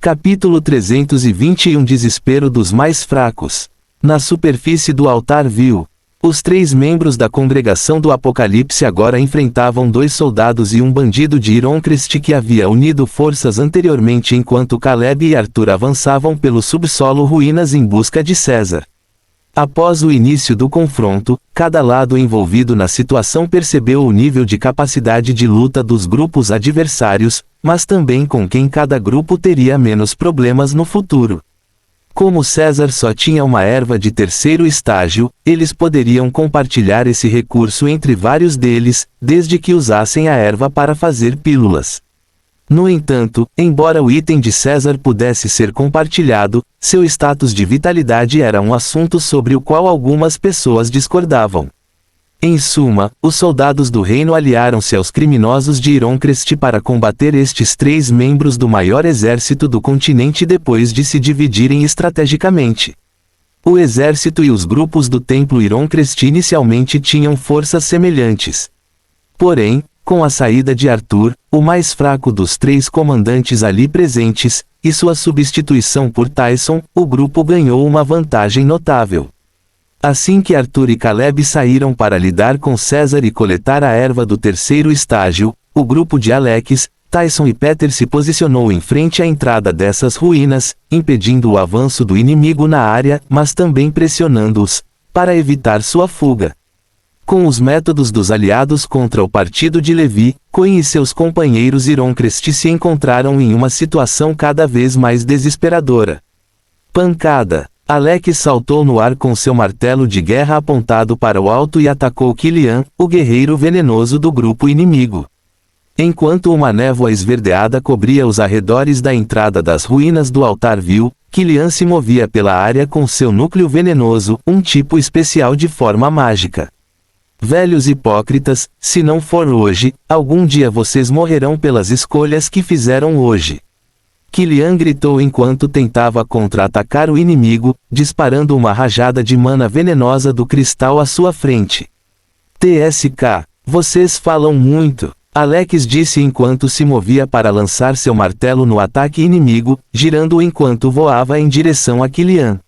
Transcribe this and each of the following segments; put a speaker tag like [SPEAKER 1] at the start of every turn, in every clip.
[SPEAKER 1] Capítulo 321 Desespero dos mais fracos. Na superfície do altar vil, os 3 membros da congregação do Apocalipse agora enfrentavam 2 soldados e um bandido de Ironcrest que havia unido forças anteriormente enquanto Caleb e Arthur avançavam pelo subsolo ruínas em busca de César. Após o início do confronto, cada lado envolvido na situação percebeu o nível de capacidade de luta dos grupos adversários, mas também com quem cada grupo teria menos problemas no futuro. Como César só tinha uma erva de 3º estágio, eles poderiam compartilhar esse recurso entre vários deles, desde que usassem a erva para fazer pílulas. No entanto, embora o item de César pudesse ser compartilhado, seu status de vitalidade era um assunto sobre o qual algumas pessoas discordavam. Em suma, os soldados do reino aliaram-se aos criminosos de Ironcrest para combater estes 3 membros do maior exército do continente depois de se dividirem estrategicamente. O exército e os grupos do templo Ironcrest inicialmente tinham forças semelhantes. Porém, com a saída de Arthur, o mais fraco dos 3 comandantes ali presentes, e sua substituição por Tyson, o grupo ganhou uma vantagem notável. Assim que Arthur e Caleb saíram para lidar com César e coletar a erva do 3º estágio, o grupo de Alex, Tyson e Peter se posicionou em frente à entrada dessas ruínas, impedindo o avanço do inimigo na área, mas também pressionando-os, para evitar sua fuga. Com os métodos dos aliados contra o partido de Levi, Coin e seus companheiros Ironcrest se encontraram em uma situação cada vez mais desesperadora. Pancada! Alex saltou no ar com seu martelo de guerra apontado para o alto e atacou Kilian, o guerreiro venenoso do grupo inimigo. Enquanto uma névoa esverdeada cobria os arredores da entrada das ruínas do altar vil, Kilian se movia pela área com seu núcleo venenoso, um tipo especial de forma mágica. Velhos hipócritas, se não for hoje, algum dia vocês morrerão pelas escolhas que fizeram hoje. Kilian gritou enquanto tentava contra-atacar o inimigo, disparando uma rajada de mana venenosa do cristal à sua frente. TSK, vocês falam muito, Alex disse enquanto se movia para lançar seu martelo no ataque inimigo, girando enquanto voava em direção a Kilian.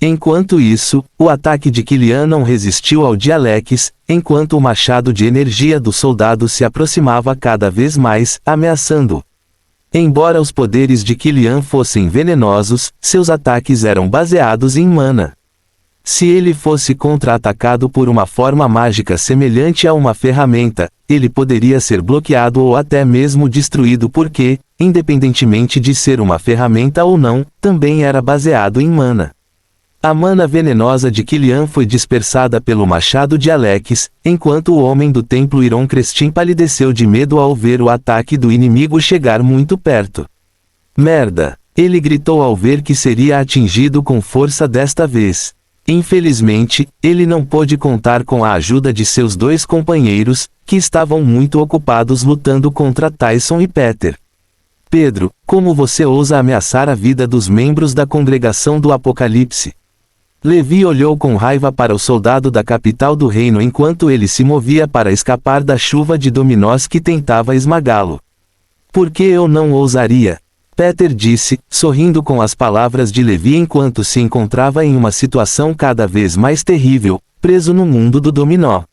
[SPEAKER 1] Enquanto isso, o ataque de Kilian não resistiu ao de Alex, enquanto o machado de energia do soldado se aproximava cada vez mais, ameaçando-o. Embora os poderes de Kilian fossem venenosos, seus ataques eram baseados em mana. Se ele fosse contra-atacado por uma forma mágica semelhante a uma ferramenta, ele poderia ser bloqueado ou até mesmo destruído porque, independentemente de ser uma ferramenta ou não, também era baseado em mana. A mana venenosa de Kilian foi dispersada pelo machado de Alex, enquanto o homem do templo Ironcrest empalideceu de medo ao ver o ataque do inimigo chegar muito perto. Merda! Ele gritou ao ver que seria atingido com força desta vez. Infelizmente, ele não pôde contar com a ajuda de seus 2 companheiros, que estavam muito ocupados lutando contra Tyson e Peter. Pedro, como você ousa ameaçar a vida dos membros da congregação do Apocalipse? Levi olhou com raiva para o soldado da capital do reino enquanto ele se movia para escapar da chuva de dominós que tentava esmagá-lo. Por que eu não ousaria? Peter disse, sorrindo com as palavras de Levi enquanto se encontrava em uma situação cada vez mais terrível, preso no mundo do dominó.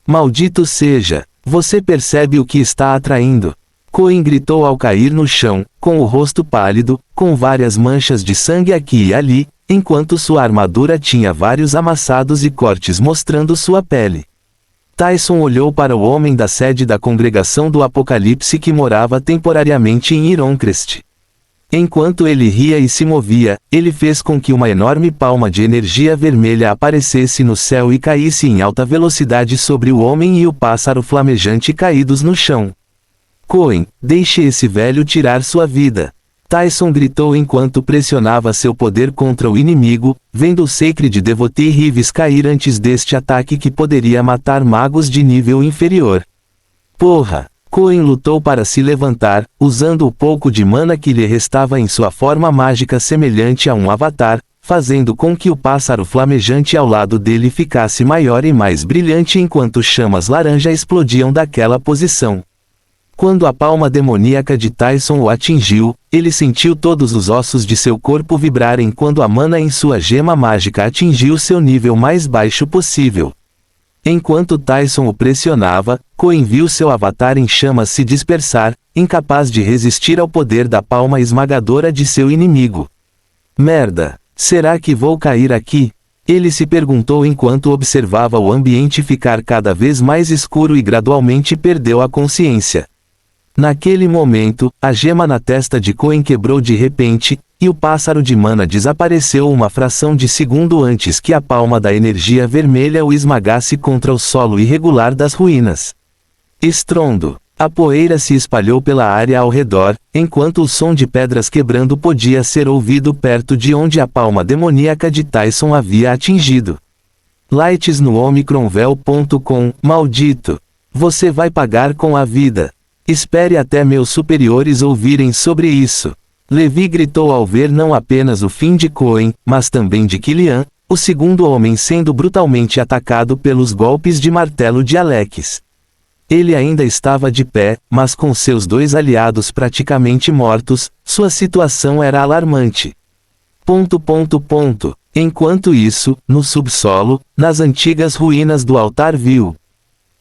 [SPEAKER 1] Maldito seja! Você percebe o que está atraindo? Coin gritou ao cair no chão, com o rosto pálido, com várias manchas de sangue aqui e ali, enquanto sua armadura tinha vários amassados e cortes mostrando sua pele. Tyson olhou para o homem da sede da congregação do Apocalipse que morava temporariamente em Ironcrest. Enquanto ele ria e se movia, ele fez com que uma enorme palma de energia vermelha aparecesse no céu e caísse em alta velocidade sobre o homem e o pássaro flamejante caídos no chão. Coin, deixe esse velho tirar sua vida. Tyson gritou enquanto pressionava seu poder contra o inimigo, vendo o Sacred Devotee Rives cair antes deste ataque que poderia matar magos de nível inferior. Porra! Coin lutou para se levantar, usando o pouco de mana que lhe restava em sua forma mágica semelhante a um avatar, fazendo com que o pássaro flamejante ao lado dele ficasse maior e mais brilhante enquanto chamas laranja explodiam daquela posição. Quando a palma demoníaca de Tyson o atingiu, ele sentiu todos os ossos de seu corpo vibrarem quando a mana em sua gema mágica atingiu seu nível mais baixo possível. Enquanto Tyson o pressionava, Coen viu seu avatar em chamas se dispersar, incapaz de resistir ao poder da palma esmagadora de seu inimigo. Merda! Será que vou cair aqui? Ele se perguntou enquanto observava o ambiente ficar cada vez mais escuro e gradualmente perdeu a consciência. Naquele momento, a gema na testa de Coen quebrou de repente, e o pássaro de mana desapareceu uma fração de segundo antes que a palma da energia vermelha o esmagasse contra o solo irregular das ruínas. Estrondo. A poeira se espalhou pela área ao redor, enquanto o som de pedras quebrando podia ser ouvido perto de onde a palma demoníaca de Tyson havia atingido. Lights no omicronvel.com, maldito. Você vai pagar com a vida. Espere até meus superiores ouvirem sobre isso. Levi gritou ao ver não apenas o fim de Coen, mas também de Killian, o segundo homem sendo brutalmente atacado pelos golpes de martelo de Alex. Ele ainda estava de pé, mas com seus dois aliados praticamente mortos, sua situação era alarmante. Enquanto isso, no subsolo, nas antigas ruínas do altar vil,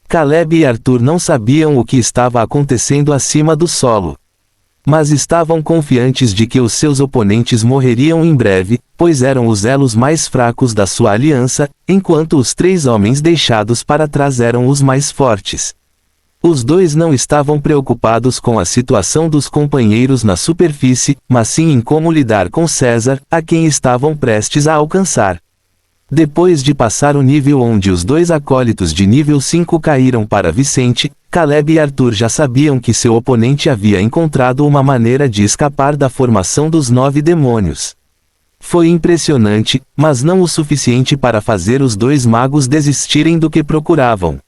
[SPEAKER 1] Caleb e Arthur não sabiam o que estava acontecendo acima do solo. Mas estavam confiantes de que os seus oponentes morreriam em breve, pois eram os elos mais fracos da sua aliança, enquanto os três homens deixados para trás eram os mais fortes. Os dois não estavam preocupados com a situação dos companheiros na superfície, mas sim em como lidar com César, a quem estavam prestes a alcançar. Depois de passar o nível onde os dois acólitos de nível 5 caíram para Vicente, Caleb e Arthur já sabiam que seu oponente havia encontrado uma maneira de escapar da formação dos 9 demônios. Foi impressionante, mas não o suficiente para fazer os dois magos desistirem do que procuravam.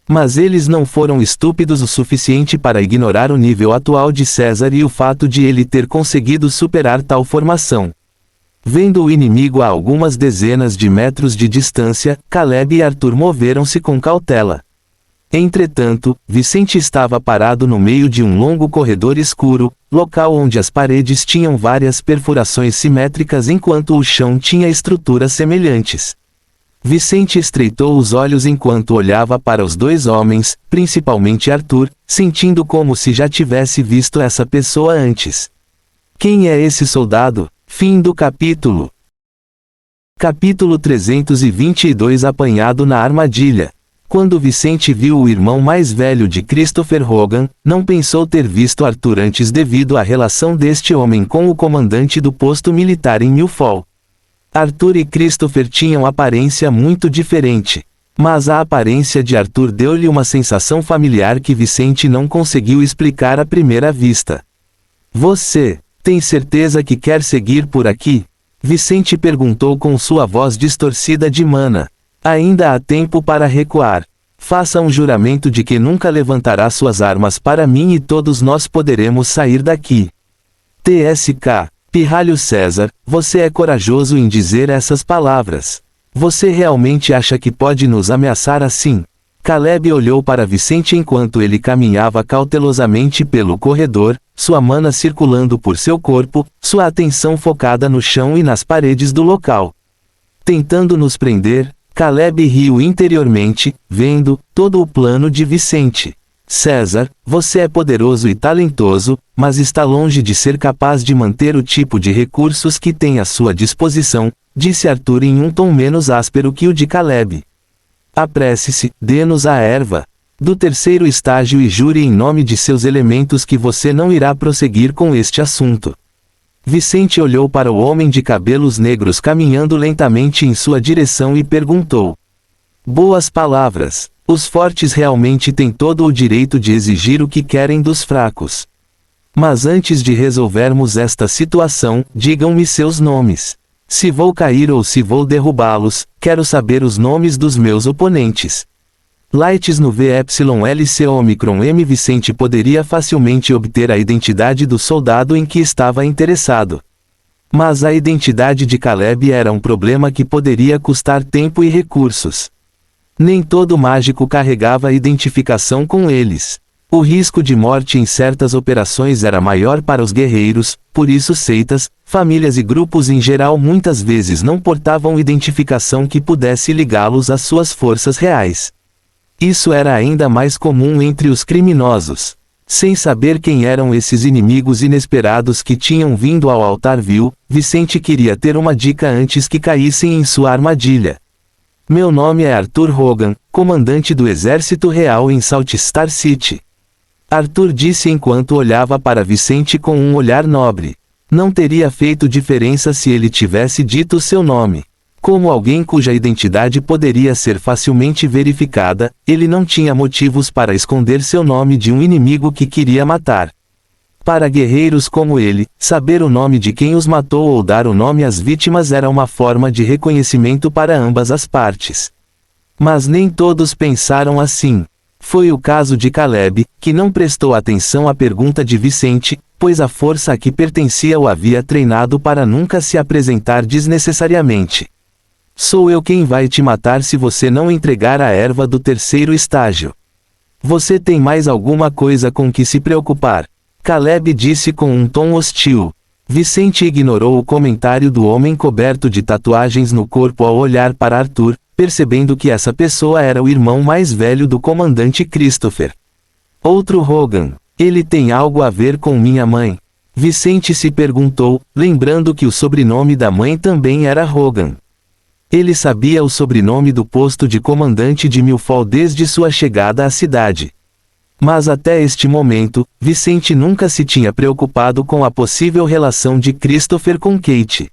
[SPEAKER 1] Mas eles não foram estúpidos o suficiente para ignorar o nível atual de César e o fato de ele ter conseguido superar tal formação. Vendo o inimigo a algumas dezenas de metros de distância, Caleb e Arthur moveram-se com cautela. Entretanto, Vicente estava parado no meio de um longo corredor escuro, local onde as paredes tinham várias perfurações simétricas enquanto o chão tinha estruturas semelhantes. Vicente estreitou os olhos enquanto olhava para os dois homens, principalmente Arthur, sentindo como se já tivesse visto essa pessoa antes. Quem é esse soldado? Fim do capítulo. Capítulo 322 Apanhado na armadilha. Quando Vicente viu o irmão mais velho de Christopher Hogan, não pensou ter visto Arthur antes devido à relação deste homem com o comandante do posto militar em Millfall. Arthur e Christopher tinham aparência muito diferente. Mas a aparência de Arthur deu-lhe uma sensação familiar que Vicente não conseguiu explicar à primeira vista. Você tem certeza que quer seguir por aqui? Vicente perguntou com sua voz distorcida de mana. Ainda há tempo para recuar. Faça um juramento de que nunca levantará suas armas para mim e todos nós poderemos sair daqui. TSK. Pirralho César, você é corajoso em dizer essas palavras. Você realmente acha que pode nos ameaçar assim? Caleb olhou para Vicente enquanto ele caminhava cautelosamente pelo corredor, sua mana circulando por seu corpo, sua atenção focada no chão e nas paredes do local. Tentando nos prender, Caleb riu interiormente, vendo todo o plano de Vicente. César, você é poderoso e talentoso, mas está longe de ser capaz de manter o tipo de recursos que tem à sua disposição, disse Arthur em um tom menos áspero que o de Caleb. Apresse-se, dê-nos a erva do terceiro estágio e jure em nome de seus elementos que você não irá prosseguir com este assunto. Vicente olhou para o homem de cabelos negros caminhando lentamente em sua direção e perguntou. Boas palavras. Os fortes realmente têm todo o direito de exigir o que querem dos fracos. Mas antes de resolvermos esta situação, digam-me seus nomes. Se vou cair ou se vou derrubá-los, quero saber os nomes dos meus oponentes. Lights no VYLC Omicron M. Vicente poderia facilmente obter a identidade do soldado em que estava interessado. Mas a identidade de Caleb era um problema que poderia custar tempo e recursos. Nem todo mágico carregava identificação com eles. O risco de morte em certas operações era maior para os guerreiros, por isso seitas, famílias e grupos em geral muitas vezes não portavam identificação que pudesse ligá-los às suas forças reais. Isso era ainda mais comum entre os criminosos. Sem saber quem eram esses inimigos inesperados que tinham vindo ao altar vil, Vicente queria ter uma dica antes que caíssem em sua armadilha. Meu nome é Arthur Hogan, comandante do Exército Real em Salt Star City. Arthur disse enquanto olhava para Vicente com um olhar nobre. Não teria feito diferença se ele tivesse dito seu nome. Como alguém cuja identidade poderia ser facilmente verificada, ele não tinha motivos para esconder seu nome de um inimigo que queria matar. Para guerreiros como ele, saber o nome de quem os matou ou dar o nome às vítimas era uma forma de reconhecimento para ambas as partes. Mas nem todos pensaram assim. Foi o caso de Caleb, que não prestou atenção à pergunta de Vicente, pois a força a que pertencia o havia treinado para nunca se apresentar desnecessariamente. Sou eu quem vai te matar se você não entregar a erva do terceiro estágio. Você tem mais alguma coisa com que se preocupar? Caleb disse com um tom hostil. Vicente ignorou o comentário do homem coberto de tatuagens no corpo ao olhar para Arthur, percebendo que essa pessoa era o irmão mais velho do comandante Christopher. Outro Hogan. Ele tem algo a ver com minha mãe? Vicente se perguntou, lembrando que o sobrenome da mãe também era Hogan. Ele sabia o sobrenome do posto de comandante de Milford desde sua chegada à cidade. Mas até este momento, Vicente nunca se tinha preocupado com a possível relação de Christopher com Kate.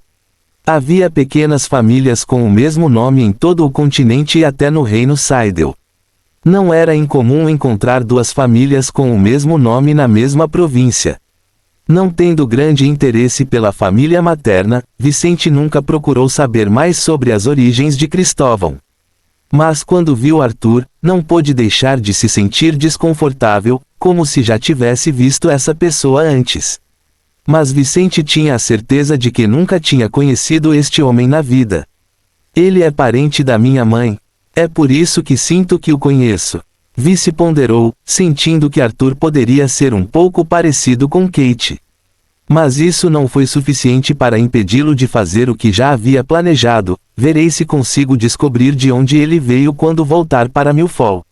[SPEAKER 1] Havia pequenas famílias com o mesmo nome em todo o continente e até no reino Seidel. Não era incomum encontrar duas famílias com o mesmo nome na mesma província. Não tendo grande interesse pela família materna, Vicente nunca procurou saber mais sobre as origens de Cristóvão. Mas quando viu Arthur, não pôde deixar de se sentir desconfortável, como se já tivesse visto essa pessoa antes. Mas Vicente tinha a certeza de que nunca tinha conhecido este homem na vida. Ele é parente da minha mãe. É por isso que sinto que o conheço. Vice ponderou, sentindo que Arthur poderia ser um pouco parecido com Kate. Mas isso não foi suficiente para impedi-lo de fazer o que já havia planejado. Verei se consigo descobrir de onde ele veio quando voltar para Milford.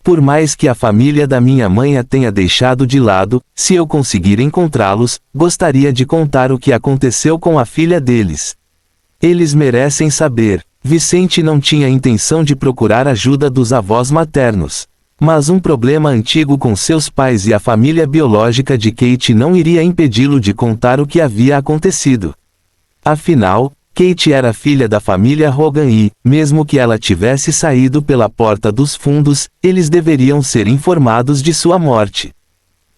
[SPEAKER 1] Por mais que a família da minha mãe a tenha deixado de lado, se eu conseguir encontrá-los, gostaria de contar o que aconteceu com a filha deles. Eles merecem saber. Vicente não tinha intenção de procurar ajuda dos avós maternos. Mas um problema antigo com seus pais e a família biológica de Kate não iria impedi-lo de contar o que havia acontecido. Afinal, Kate era filha da família Hogan e, mesmo que ela tivesse saído pela porta dos fundos, eles deveriam ser informados de sua morte.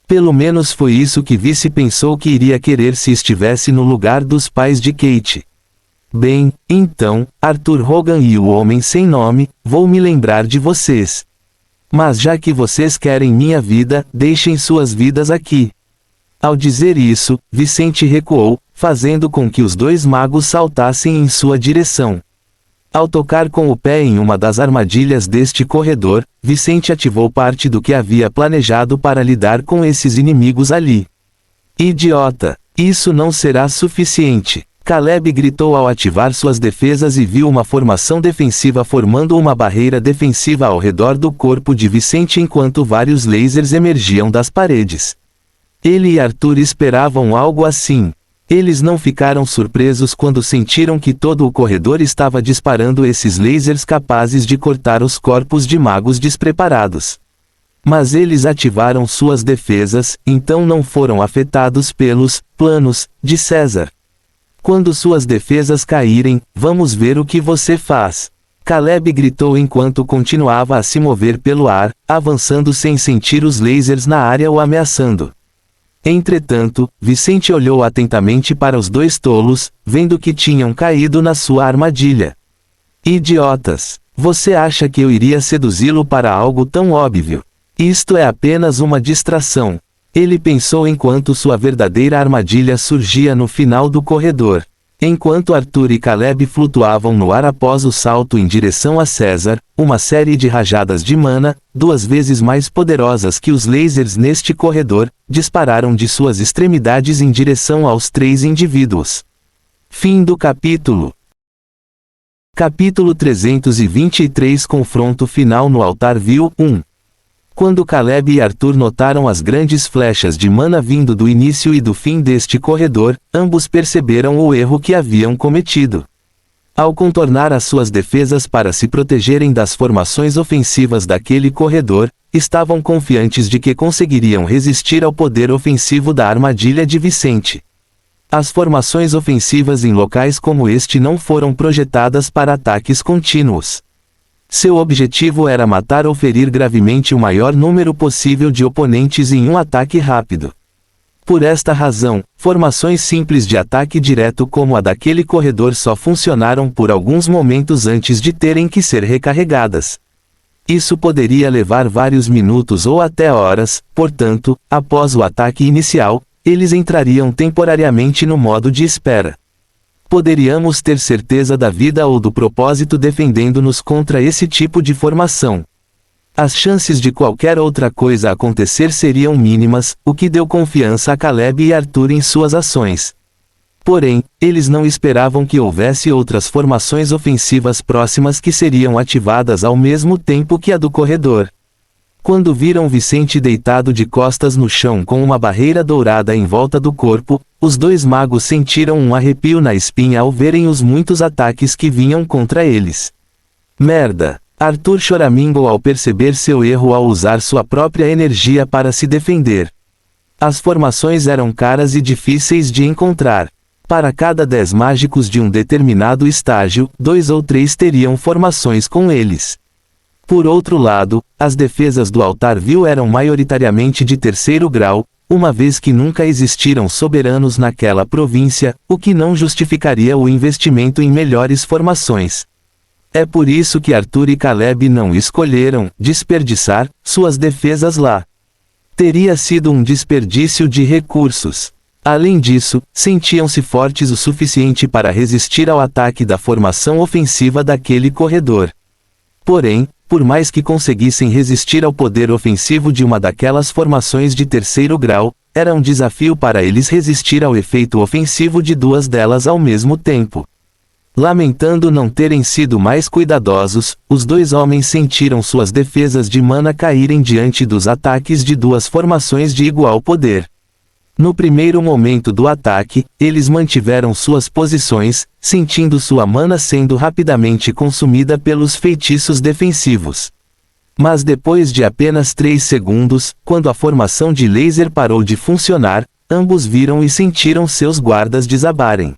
[SPEAKER 1] Pelo menos foi isso que Vice pensou que iria querer se estivesse no lugar dos pais de Kate. Bem, então, Arthur Hogan e o Homem Sem Nome, vou me lembrar de vocês. Mas já que vocês querem minha vida, deixem suas vidas aqui. Ao dizer isso, Vicente recuou, fazendo com que os dois magos saltassem em sua direção. Ao tocar com o pé em uma das armadilhas deste corredor, Vicente ativou parte do que havia planejado para lidar com esses inimigos ali. Idiota! Isso não será suficiente. Caleb gritou ao ativar suas defesas e viu uma formação defensiva formando uma barreira defensiva ao redor do corpo de Vicente enquanto vários lasers emergiam das paredes. Ele e Arthur esperavam algo assim. Eles não ficaram surpresos quando sentiram que todo o corredor estava disparando esses lasers capazes de cortar os corpos de magos despreparados. Mas eles ativaram suas defesas, então não foram afetados pelos planos de César. Quando suas defesas caírem, vamos ver o que você faz. Caleb gritou enquanto continuava a se mover pelo ar, avançando sem sentir os lasers na área o ameaçando. Entretanto, Vicente olhou atentamente para os dois tolos, vendo que tinham caído na sua armadilha. Idiotas! Você acha que eu iria seduzi-lo para algo tão óbvio? Isto é apenas uma distração. Ele pensou enquanto sua verdadeira armadilha surgia no final do corredor. Enquanto Arthur e Caleb flutuavam no ar após o salto em direção a César, uma série de rajadas de mana, 2 vezes mais poderosas que os lasers neste corredor, dispararam de suas extremidades em direção aos 3 indivíduos. Fim do capítulo. Capítulo 323 Confronto final no altar Vil 1. Quando Caleb e Arthur notaram as grandes flechas de mana vindo do início e do fim deste corredor, ambos perceberam o erro que haviam cometido. Ao contornar as suas defesas para se protegerem das formações ofensivas daquele corredor, estavam confiantes de que conseguiriam resistir ao poder ofensivo da armadilha de Vicente. As formações ofensivas em locais como este não foram projetadas para ataques contínuos. Seu objetivo era matar ou ferir gravemente o maior número possível de oponentes em um ataque rápido. Por esta razão, formações simples de ataque direto como a daquele corredor só funcionaram por alguns momentos antes de terem que ser recarregadas. Isso poderia levar vários minutos ou até horas, portanto, após o ataque inicial, eles entrariam temporariamente no modo de espera. Poderíamos ter certeza da vida ou do propósito defendendo-nos contra esse tipo de formação. As chances de qualquer outra coisa acontecer seriam mínimas, o que deu confiança a Caleb e Arthur em suas ações. Porém, eles não esperavam que houvesse outras formações ofensivas próximas que seriam ativadas ao mesmo tempo que a do corredor. Quando viram Vicente deitado de costas no chão com uma barreira dourada em volta do corpo, os 2 magos sentiram um arrepio na espinha ao verem os muitos ataques que vinham contra eles. Merda! Arthur choramingou ao perceber seu erro ao usar sua própria energia para se defender. As formações eram caras e difíceis de encontrar. Para cada 10 mágicos de um determinado estágio, 2 ou 3 teriam formações com eles. Por outro lado, as defesas do altar vil eram maioritariamente de 3º grau, uma vez que nunca existiram soberanos naquela província, o que não justificaria o investimento em melhores formações. É por isso que Arthur e Caleb não escolheram desperdiçar suas defesas lá. Teria sido um desperdício de recursos. Além disso, sentiam-se fortes o suficiente para resistir ao ataque da formação ofensiva daquele corredor. Porém, por mais que conseguissem resistir ao poder ofensivo de uma daquelas formações de 3º grau, era um desafio para eles resistir ao efeito ofensivo de 2 delas ao mesmo tempo. Lamentando não terem sido mais cuidadosos, os 2 homens sentiram suas defesas de mana caírem diante dos ataques de 2 formações de igual poder. No primeiro momento do ataque, eles mantiveram suas posições, sentindo sua mana sendo rapidamente consumida pelos feitiços defensivos. Mas depois de apenas 3 segundos, quando a formação de laser parou de funcionar, ambos viram e sentiram seus guardas desabarem.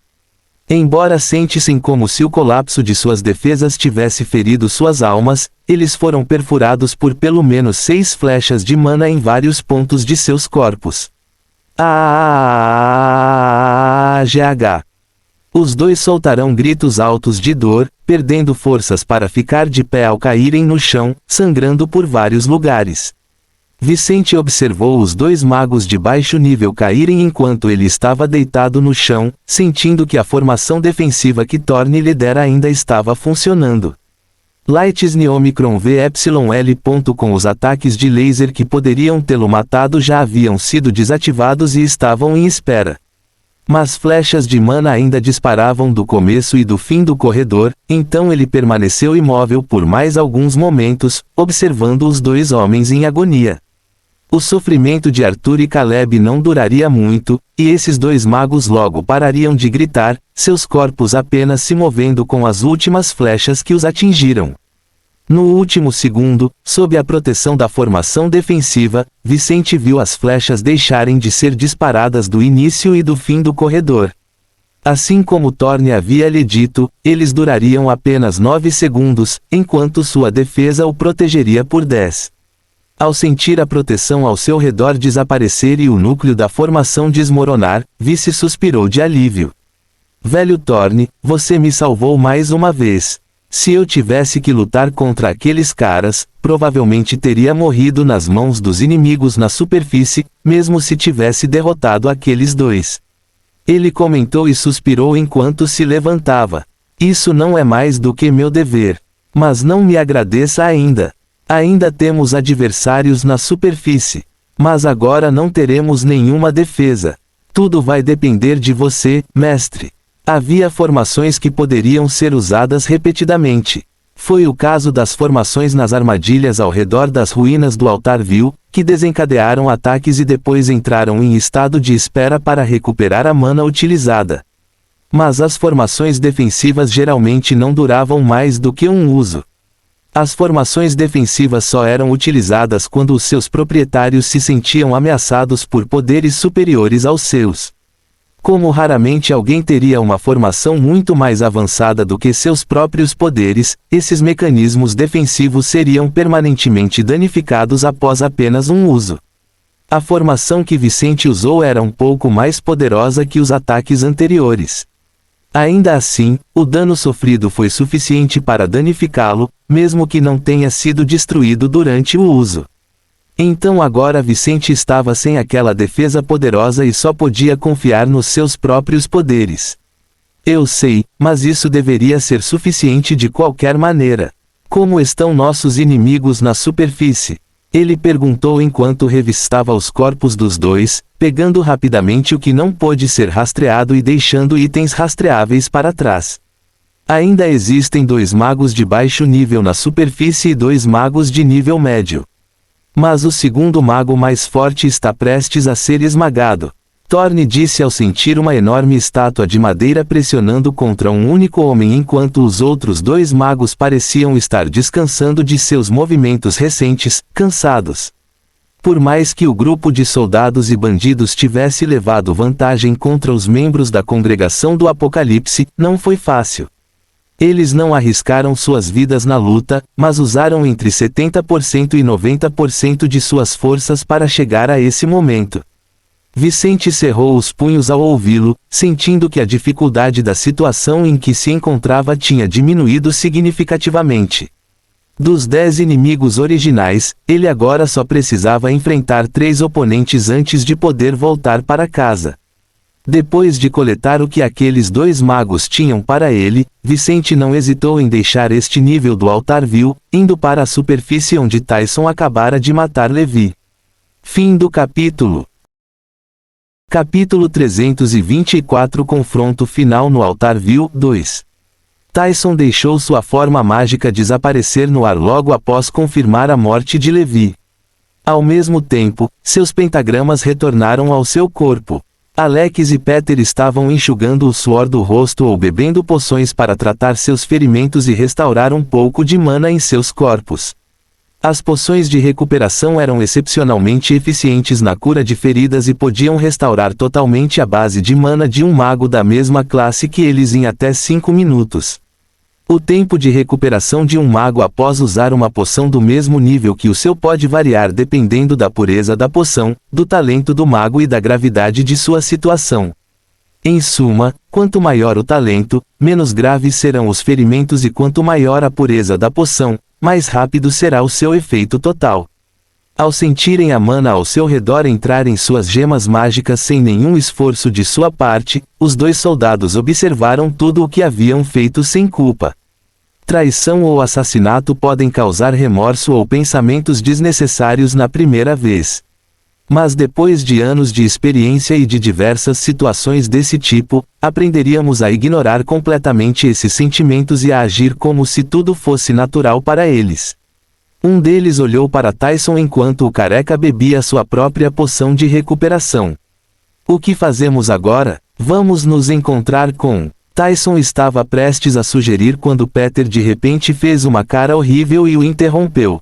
[SPEAKER 1] Embora sentissem como se o colapso de suas defesas tivesse ferido suas almas, eles foram perfurados por pelo menos 6 flechas de mana em vários pontos de seus corpos. GH. Os 2 soltarão gritos altos de dor, perdendo forças para ficar de pé ao caírem no chão, sangrando por vários lugares. Vicente observou os 2 magos de baixo nível caírem enquanto ele estava deitado no chão, sentindo que a formação defensiva que Thorne lidera ainda estava funcionando. Lightsne Omicron VYL. Com os ataques de laser que poderiam tê-lo matado já haviam sido desativados e estavam em espera. Mas flechas de mana ainda disparavam do começo e do fim do corredor, então ele permaneceu imóvel por mais alguns momentos, observando os 2 homens em agonia. O sofrimento de Arthur e Caleb não duraria muito, e esses 2 magos logo parariam de gritar, seus corpos apenas se movendo com as últimas flechas que os atingiram. No último segundo, sob a proteção da formação defensiva, Vicente viu as flechas deixarem de ser disparadas do início e do fim do corredor. Assim como Thorne havia lhe dito, eles durariam apenas 9 segundos, enquanto sua defesa o protegeria por 10. Ao sentir a proteção ao seu redor desaparecer e o núcleo da formação desmoronar, Vice suspirou de alívio. Velho Thorne, você me salvou mais uma vez. Se eu tivesse que lutar contra aqueles caras, provavelmente teria morrido nas mãos dos inimigos na superfície, mesmo se tivesse derrotado aqueles 2. Ele comentou e suspirou enquanto se levantava. Isso não é mais do que meu dever. Mas não me agradeça ainda. Ainda temos adversários na superfície. Mas agora não teremos nenhuma defesa. Tudo vai depender de você, mestre. Havia formações que poderiam ser usadas repetidamente. Foi o caso das formações nas armadilhas ao redor das ruínas do altar vil, que desencadearam ataques e depois entraram em estado de espera para recuperar a mana utilizada. Mas as formações defensivas geralmente não duravam mais do que um uso. As formações defensivas só eram utilizadas quando os seus proprietários se sentiam ameaçados por poderes superiores aos seus. Como raramente alguém teria uma formação muito mais avançada do que seus próprios poderes, esses mecanismos defensivos seriam permanentemente danificados após apenas um uso. A formação que Vicente usou era um pouco mais poderosa que os ataques anteriores. Ainda assim, o dano sofrido foi suficiente para danificá-lo, mesmo que não tenha sido destruído durante o uso. Então agora Vicente estava sem aquela defesa poderosa e só podia confiar nos seus próprios poderes. Eu sei, mas isso deveria ser suficiente de qualquer maneira. Como estão nossos inimigos na superfície? Ele perguntou enquanto revistava os corpos dos dois, pegando rapidamente o que não pôde ser rastreado e deixando itens rastreáveis para trás. Ainda existem 2 magos de baixo nível na superfície e 2 magos de nível médio. Mas o segundo mago mais forte está prestes a ser esmagado. Thorne disse ao sentir uma enorme estátua de madeira pressionando contra um único homem enquanto os outros 2 magos pareciam estar descansando de seus movimentos recentes, cansados. Por mais que o grupo de soldados e bandidos tivesse levado vantagem contra os membros da Congregação do Apocalipse, não foi fácil. Eles não arriscaram suas vidas na luta, mas usaram entre 70% e 90% de suas forças para chegar a esse momento. Vicente cerrou os punhos ao ouvi-lo, sentindo que a dificuldade da situação em que se encontrava tinha diminuído significativamente. Dos 10 inimigos originais, ele agora só precisava enfrentar 3 oponentes antes de poder voltar para casa. Depois de coletar o que aqueles 2 magos tinham para ele, Vicente não hesitou em deixar este nível do altar vil, indo para a superfície onde Tyson acabara de matar Levi. Fim do capítulo. Capítulo 324 Confronto final no altar vil 2. Tyson deixou sua forma mágica desaparecer no ar logo após confirmar a morte de Levi. Ao mesmo tempo, seus pentagramas retornaram ao seu corpo. Alex e Peter estavam enxugando o suor do rosto ou bebendo poções para tratar seus ferimentos e restaurar um pouco de mana em seus corpos. As poções de recuperação eram excepcionalmente eficientes na cura de feridas e podiam restaurar totalmente a base de mana de um mago da mesma classe que eles em até 5 minutos. O tempo de recuperação de um mago após usar uma poção do mesmo nível que o seu pode variar dependendo da pureza da poção, do talento do mago e da gravidade de sua situação. Em suma, quanto maior o talento, menos graves serão os ferimentos e quanto maior a pureza da poção, mais rápido será o seu efeito total. Ao sentirem a mana ao seu redor entrar em suas gemas mágicas sem nenhum esforço de sua parte, os 2 soldados observaram tudo o que haviam feito sem culpa. Traição ou assassinato podem causar remorso ou pensamentos desnecessários na primeira vez. Mas depois de anos de experiência e de diversas situações desse tipo, aprenderíamos a ignorar completamente esses sentimentos e a agir como se tudo fosse natural para eles. Um deles olhou para Tyson enquanto o careca bebia sua própria poção de recuperação. O que fazemos agora? Vamos nos encontrar com... Tyson estava prestes a sugerir quando Peter de repente fez uma cara horrível e o interrompeu.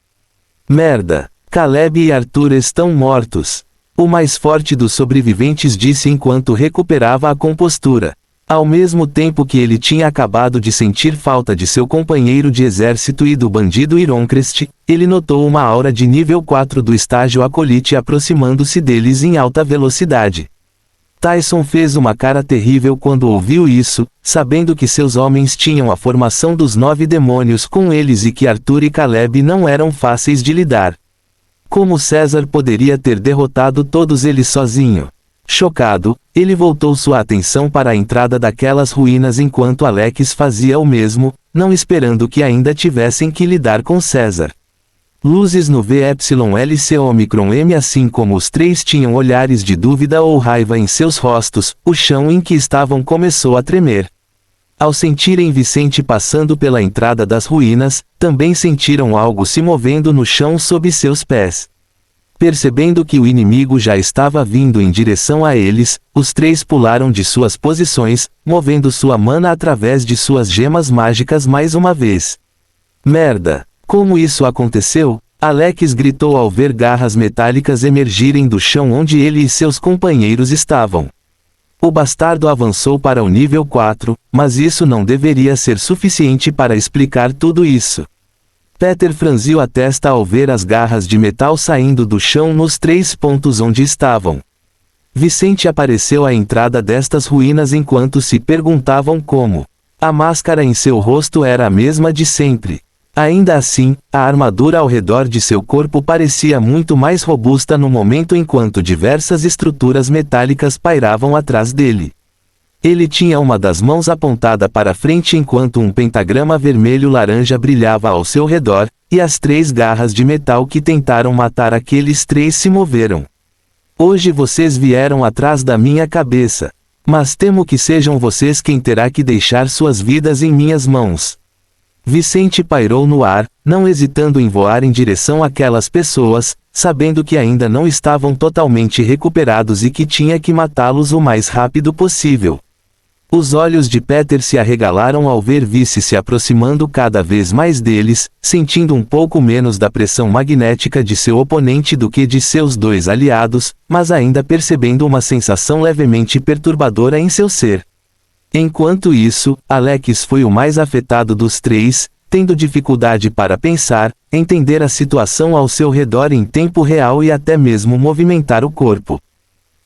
[SPEAKER 1] Merda! Caleb e Arthur estão mortos. O mais forte dos sobreviventes disse enquanto recuperava a compostura. Ao mesmo tempo que ele tinha acabado de sentir falta de seu companheiro de exército e do bandido Ironcrest, ele notou uma aura de nível 4 do estágio Acolite aproximando-se deles em alta velocidade. Tyson fez uma cara terrível quando ouviu isso, sabendo que seus homens tinham a formação dos 9 demônios com eles e que Arthur e Caleb não eram fáceis de lidar. Como César poderia ter derrotado todos eles sozinho? Chocado, ele voltou sua atenção para a entrada daquelas ruínas enquanto Alex fazia o mesmo, não esperando que ainda tivessem que lidar com César. Luzes no VYLC Omicron M. Assim como os três tinham olhares de dúvida ou raiva em seus rostos, o chão em que estavam começou a tremer. Ao sentirem Vicente passando pela entrada das ruínas, também sentiram algo se movendo no chão sob seus pés. Percebendo que o inimigo já estava vindo em direção a eles, os três pularam de suas posições, movendo sua mana através de suas gemas mágicas mais uma vez. Merda! Como isso aconteceu? Alex gritou ao ver garras metálicas emergirem do chão onde ele e seus companheiros estavam. O bastardo avançou para o nível 4, mas isso não deveria ser suficiente para explicar tudo isso. Peter franziu a testa ao ver as garras de metal saindo do chão nos 3 pontos onde estavam. Vicente apareceu à entrada destas ruínas enquanto se perguntavam como. A máscara em seu rosto era a mesma de sempre. Ainda assim, a armadura ao redor de seu corpo parecia muito mais robusta no momento enquanto diversas estruturas metálicas pairavam atrás dele. Ele tinha uma das mãos apontada para frente enquanto um pentagrama vermelho-laranja brilhava ao seu redor, e as 3 garras de metal que tentaram matar aqueles 3 se moveram. Hoje vocês vieram atrás da minha cabeça. Mas temo que sejam vocês quem terá que deixar suas vidas em minhas mãos. Vicente pairou no ar, não hesitando em voar em direção àquelas pessoas, sabendo que ainda não estavam totalmente recuperados e que tinha que matá-los o mais rápido possível. Os olhos de Peter se arregalaram ao ver Vice se aproximando cada vez mais deles, sentindo um pouco menos da pressão magnética de seu oponente do que de seus 2 aliados, mas ainda percebendo uma sensação levemente perturbadora em seu ser. Enquanto isso, Alex foi o mais afetado dos 3, tendo dificuldade para pensar, entender a situação ao seu redor em tempo real e até mesmo movimentar o corpo.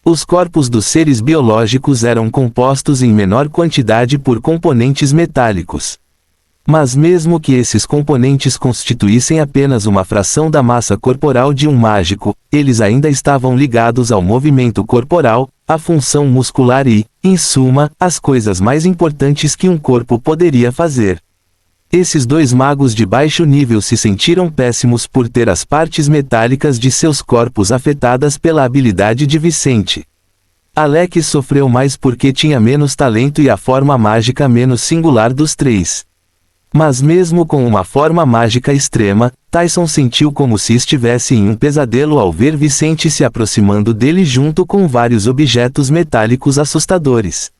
[SPEAKER 1] Os corpos dos seres biológicos eram compostos em menor quantidade por componentes metálicos. Mas mesmo que esses componentes constituíssem apenas uma fração da massa corporal de um mágico, eles ainda estavam ligados ao movimento corporal, à função muscular e, em suma, às coisas mais importantes que um corpo poderia fazer. Esses 2 magos de baixo nível se sentiram péssimos por ter as partes metálicas de seus corpos afetadas pela habilidade de Vicente. Alex sofreu mais porque tinha menos talento e a forma mágica menos singular dos 3. Mas mesmo com uma forma mágica extrema, Tyson sentiu como se estivesse em um pesadelo ao ver Vicente se aproximando dele junto com vários objetos metálicos assustadores.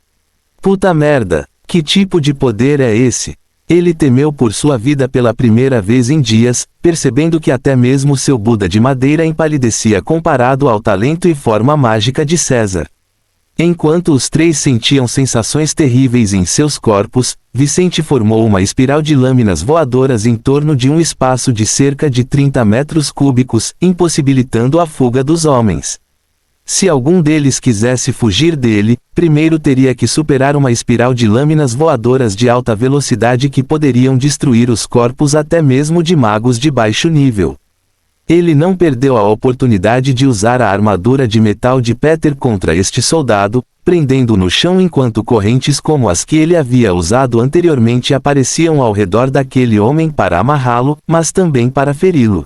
[SPEAKER 1] Puta merda, que tipo de poder é esse? Ele temeu por sua vida pela primeira vez em dias, percebendo que até mesmo seu Buda de madeira empalidecia comparado ao talento e forma mágica de César. Enquanto os 3 sentiam sensações terríveis em seus corpos, Vicente formou uma espiral de lâminas voadoras em torno de um espaço de cerca de 30 metros cúbicos, impossibilitando a fuga dos homens. Se algum deles quisesse fugir dele, primeiro teria que superar uma espiral de lâminas voadoras de alta velocidade que poderiam destruir os corpos até mesmo de magos de baixo nível. Ele não perdeu a oportunidade de usar a armadura de metal de Peter contra este soldado, prendendo-o no chão enquanto correntes como as que ele havia usado anteriormente apareciam ao redor daquele homem para amarrá-lo, mas também para feri-lo.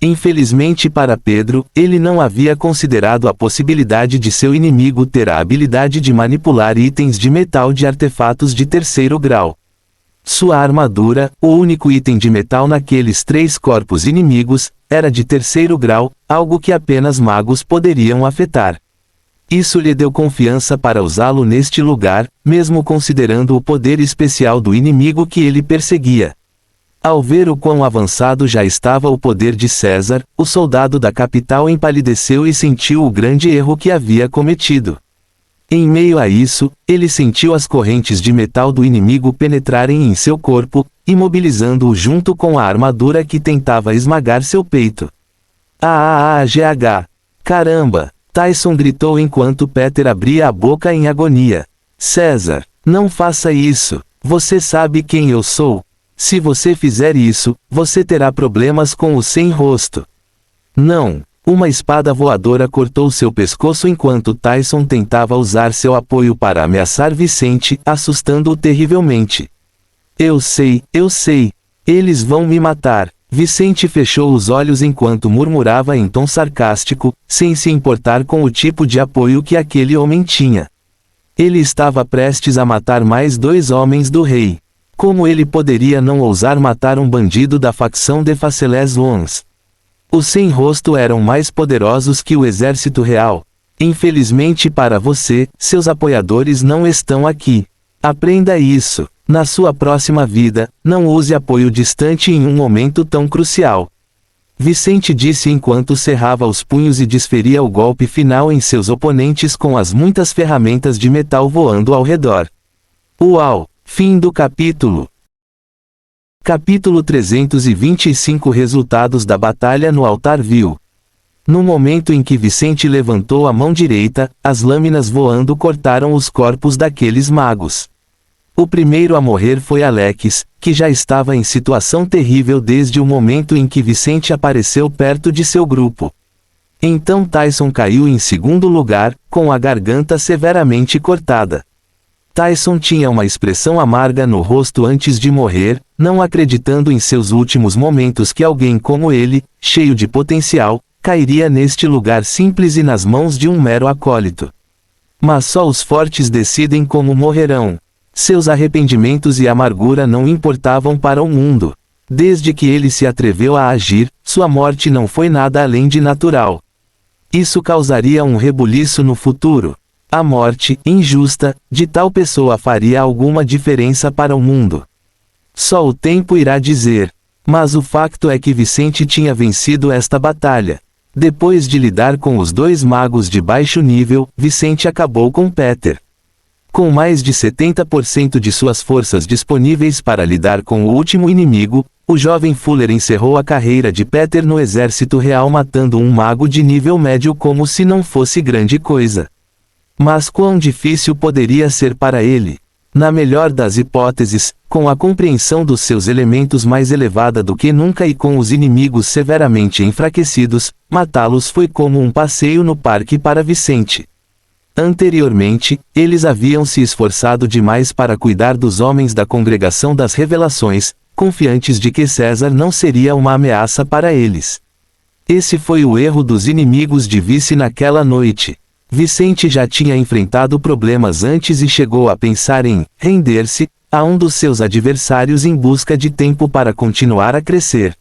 [SPEAKER 1] Infelizmente para Pedro, ele não havia considerado a possibilidade de seu inimigo ter a habilidade de manipular itens de metal de artefatos de 3º grau. Sua armadura, o único item de metal naqueles 3 corpos inimigos, era de 3º grau, algo que apenas magos poderiam afetar. Isso lhe deu confiança para usá-lo neste lugar, mesmo considerando o poder especial do inimigo que ele perseguia. Ao ver o quão avançado já estava o poder de César, o soldado da capital empalideceu e sentiu o grande erro que havia cometido. Em meio a isso, ele sentiu as correntes de metal do inimigo penetrarem em seu corpo, imobilizando-o junto com a armadura que tentava esmagar seu peito. GH! Caramba! Tyson gritou enquanto Peter abria a boca em agonia. César, não faça isso! Você sabe quem eu sou? Se você fizer isso, você terá problemas com o sem rosto. Não! Uma espada voadora cortou seu pescoço enquanto Tyson tentava usar seu apoio para ameaçar Vicente, assustando-o terrivelmente. Eu sei, eles vão me matar. Vicente fechou os olhos enquanto murmurava em tom sarcástico, sem se importar com o tipo de apoio que aquele homem tinha. Ele estava prestes a matar mais 2 homens do rei. Como ele poderia não ousar matar um bandido da facção de Facelés Ones? Os sem-rosto eram mais poderosos que o exército real. Infelizmente para você, seus apoiadores não estão aqui. Aprenda isso. Na sua próxima vida, não use apoio distante em um momento tão crucial. Vicente disse enquanto cerrava os punhos e desferia o golpe final em seus oponentes com as muitas ferramentas de metal voando ao redor. Uau! Fim do capítulo. Capítulo 325 Resultados da batalha no altar vil. No momento em que Vicente levantou a mão direita, as lâminas voando cortaram os corpos daqueles magos. O primeiro a morrer foi Alex, que já estava em situação terrível desde o momento em que Vicente apareceu perto de seu grupo. Então Tyson caiu em segundo lugar, com a garganta severamente cortada. Tyson tinha uma expressão amarga no rosto antes de morrer, não acreditando em seus últimos momentos que alguém como ele, cheio de potencial, cairia neste lugar simples e nas mãos de um mero acólito. Mas só os fortes decidem como morrerão. Seus arrependimentos e amargura não importavam para o mundo. Desde que ele se atreveu a agir, sua morte não foi nada além de natural. Isso causaria um rebuliço no futuro. A morte, injusta, de tal pessoa faria alguma diferença para o mundo. Só o tempo irá dizer. Mas o facto é que Vicente tinha vencido esta batalha. Depois de lidar com os 2 magos de baixo nível, Vicente acabou com Peter. Com mais de 70% de suas forças disponíveis para lidar com o último inimigo, o jovem Fuller encerrou a carreira de Peter no exército real matando um mago de nível médio como se não fosse grande coisa. Mas quão difícil poderia ser para ele? Na melhor das hipóteses, com a compreensão dos seus elementos mais elevada do que nunca e com os inimigos severamente enfraquecidos, matá-los foi como um passeio no parque para Vicente. Anteriormente, eles haviam se esforçado demais para cuidar dos homens da Congregação das Revelações, confiantes de que César não seria uma ameaça para eles. Esse foi o erro dos inimigos de Vice naquela noite. Vicente já tinha enfrentado problemas antes e chegou a pensar em render-se a um dos seus adversários em busca de tempo para continuar a crescer.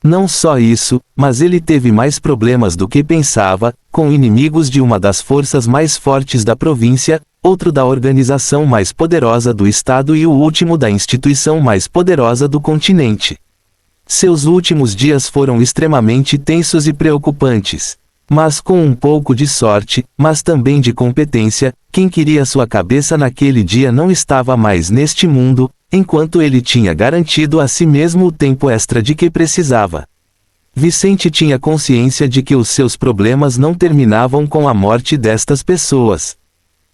[SPEAKER 1] Não só isso, mas ele teve mais problemas do que pensava, com inimigos de uma das forças mais fortes da província, outro da organização mais poderosa do estado e o último da instituição mais poderosa do continente. Seus últimos dias foram extremamente tensos e preocupantes. Mas com um pouco de sorte, mas também de competência, quem queria sua cabeça naquele dia não estava mais neste mundo, enquanto ele tinha garantido a si mesmo o tempo extra de que precisava. Vicente tinha consciência de que os seus problemas não terminavam com a morte destas pessoas.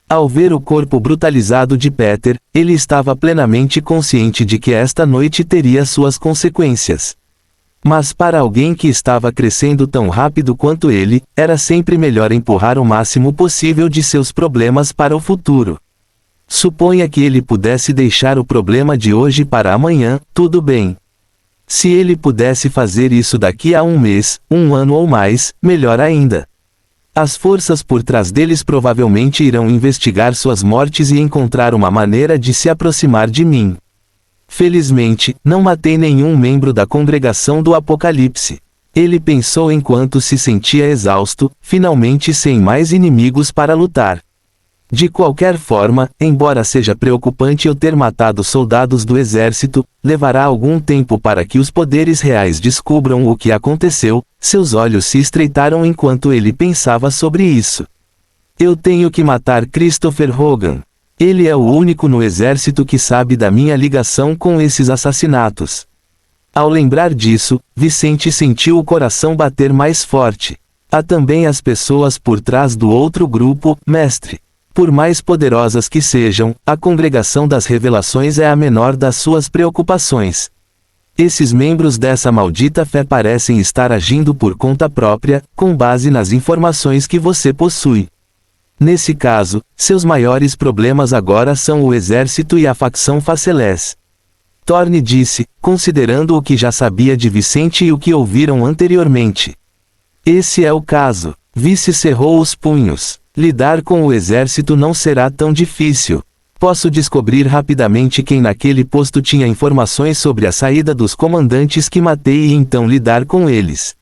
[SPEAKER 1] Ao ver o corpo brutalizado de Peter, ele estava plenamente consciente de que esta noite teria suas consequências. Mas para alguém que estava crescendo tão rápido quanto ele, era sempre melhor empurrar o máximo possível de seus problemas para o futuro. Suponha que ele pudesse deixar o problema de hoje para amanhã, tudo bem. Se ele pudesse fazer isso daqui a um mês, um ano ou mais, melhor ainda. As forças por trás deles provavelmente irão investigar suas mortes e encontrar uma maneira de se aproximar de mim. Felizmente, não matei nenhum membro da Congregação do Apocalipse. Ele pensou enquanto se sentia exausto, finalmente sem mais inimigos para lutar. De qualquer forma, embora seja preocupante eu ter matado soldados do exército, levará algum tempo para que os poderes reais descubram o que aconteceu. Seus olhos se estreitaram enquanto ele pensava sobre isso. Eu tenho que matar Christopher Hogan. Ele é o único no exército que sabe da minha ligação com esses assassinatos. Ao lembrar disso, Vicente sentiu o coração bater mais forte. Há também as pessoas por trás do outro grupo, mestre. Por mais poderosas que sejam, a Congregação das Revelações é a menor das suas preocupações. Esses membros dessa maldita fé parecem estar agindo por conta própria, com base nas informações que você possui. Nesse caso, seus maiores problemas agora são o exército e a facção Facelés. Thorne disse, considerando o que já sabia de Vicente e o que ouviram anteriormente. Esse é o caso. Vice cerrou os punhos. Lidar com o exército não será tão difícil. Posso descobrir rapidamente quem naquele posto tinha informações sobre a saída dos comandantes que matei e então lidar com eles.